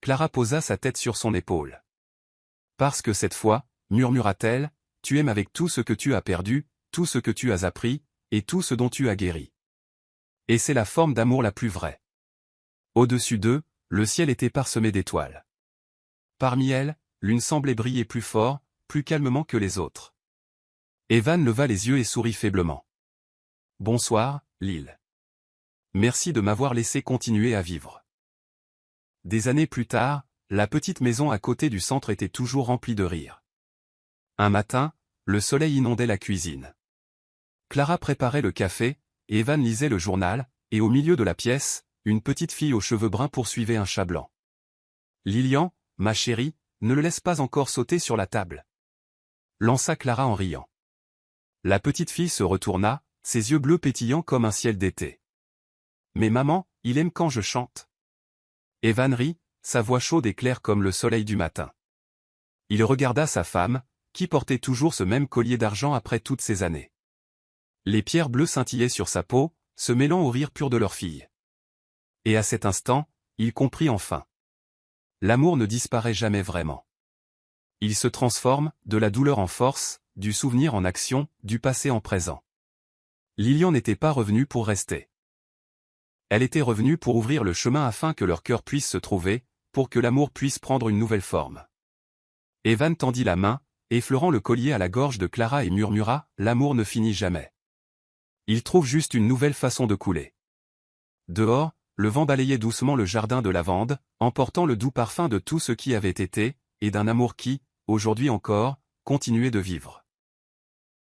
Clara posa sa tête sur son épaule. « Parce que cette fois, murmura-t-elle, tu aimes avec tout ce que tu as perdu, tout ce que tu as appris, et tout ce dont tu as guéri. Et c'est la forme d'amour la plus vraie. » Au-dessus d'eux, le ciel était parsemé d'étoiles. Parmi elles, l'une semblait briller plus fort, plus calmement que les autres. Evan leva les yeux et sourit faiblement. « Bonsoir, Lil. Merci de m'avoir laissé continuer à vivre. » Des années plus tard, la petite maison à côté du centre était toujours remplie de rires. Un matin, le soleil inondait la cuisine. Clara préparait le café, Evan lisait le journal, et au milieu de la pièce, une petite fille aux cheveux bruns poursuivait un chat blanc. « Lilian, ma chérie, ne le laisse pas encore sauter sur la table. » lança Clara en riant. La petite fille se retourna, ses yeux bleus pétillants comme un ciel d'été. « Mais maman, il aime quand je chante. » Evan rit, sa voix chaude et claire comme le soleil du matin. Il regarda sa femme, qui portait toujours ce même collier d'argent après toutes ces années. Les pierres bleues scintillaient sur sa peau, se mêlant au rire pur de leur fille. Et à cet instant, il comprit enfin. L'amour ne disparaît jamais vraiment. Il se transforme, de la douleur en force, du souvenir en action, du passé en présent. Lilian n'était pas revenue pour rester. Elle était revenue pour ouvrir le chemin afin que leur cœur puisse se trouver, pour que l'amour puisse prendre une nouvelle forme. Evan tendit la main, effleurant le collier à la gorge de Clara et murmura, « L'amour ne finit jamais. Il trouve juste une nouvelle façon de couler. » Dehors, le vent balayait doucement le jardin de lavande, emportant le doux parfum de tout ce qui avait été, et d'un amour qui, aujourd'hui encore, continuait de vivre.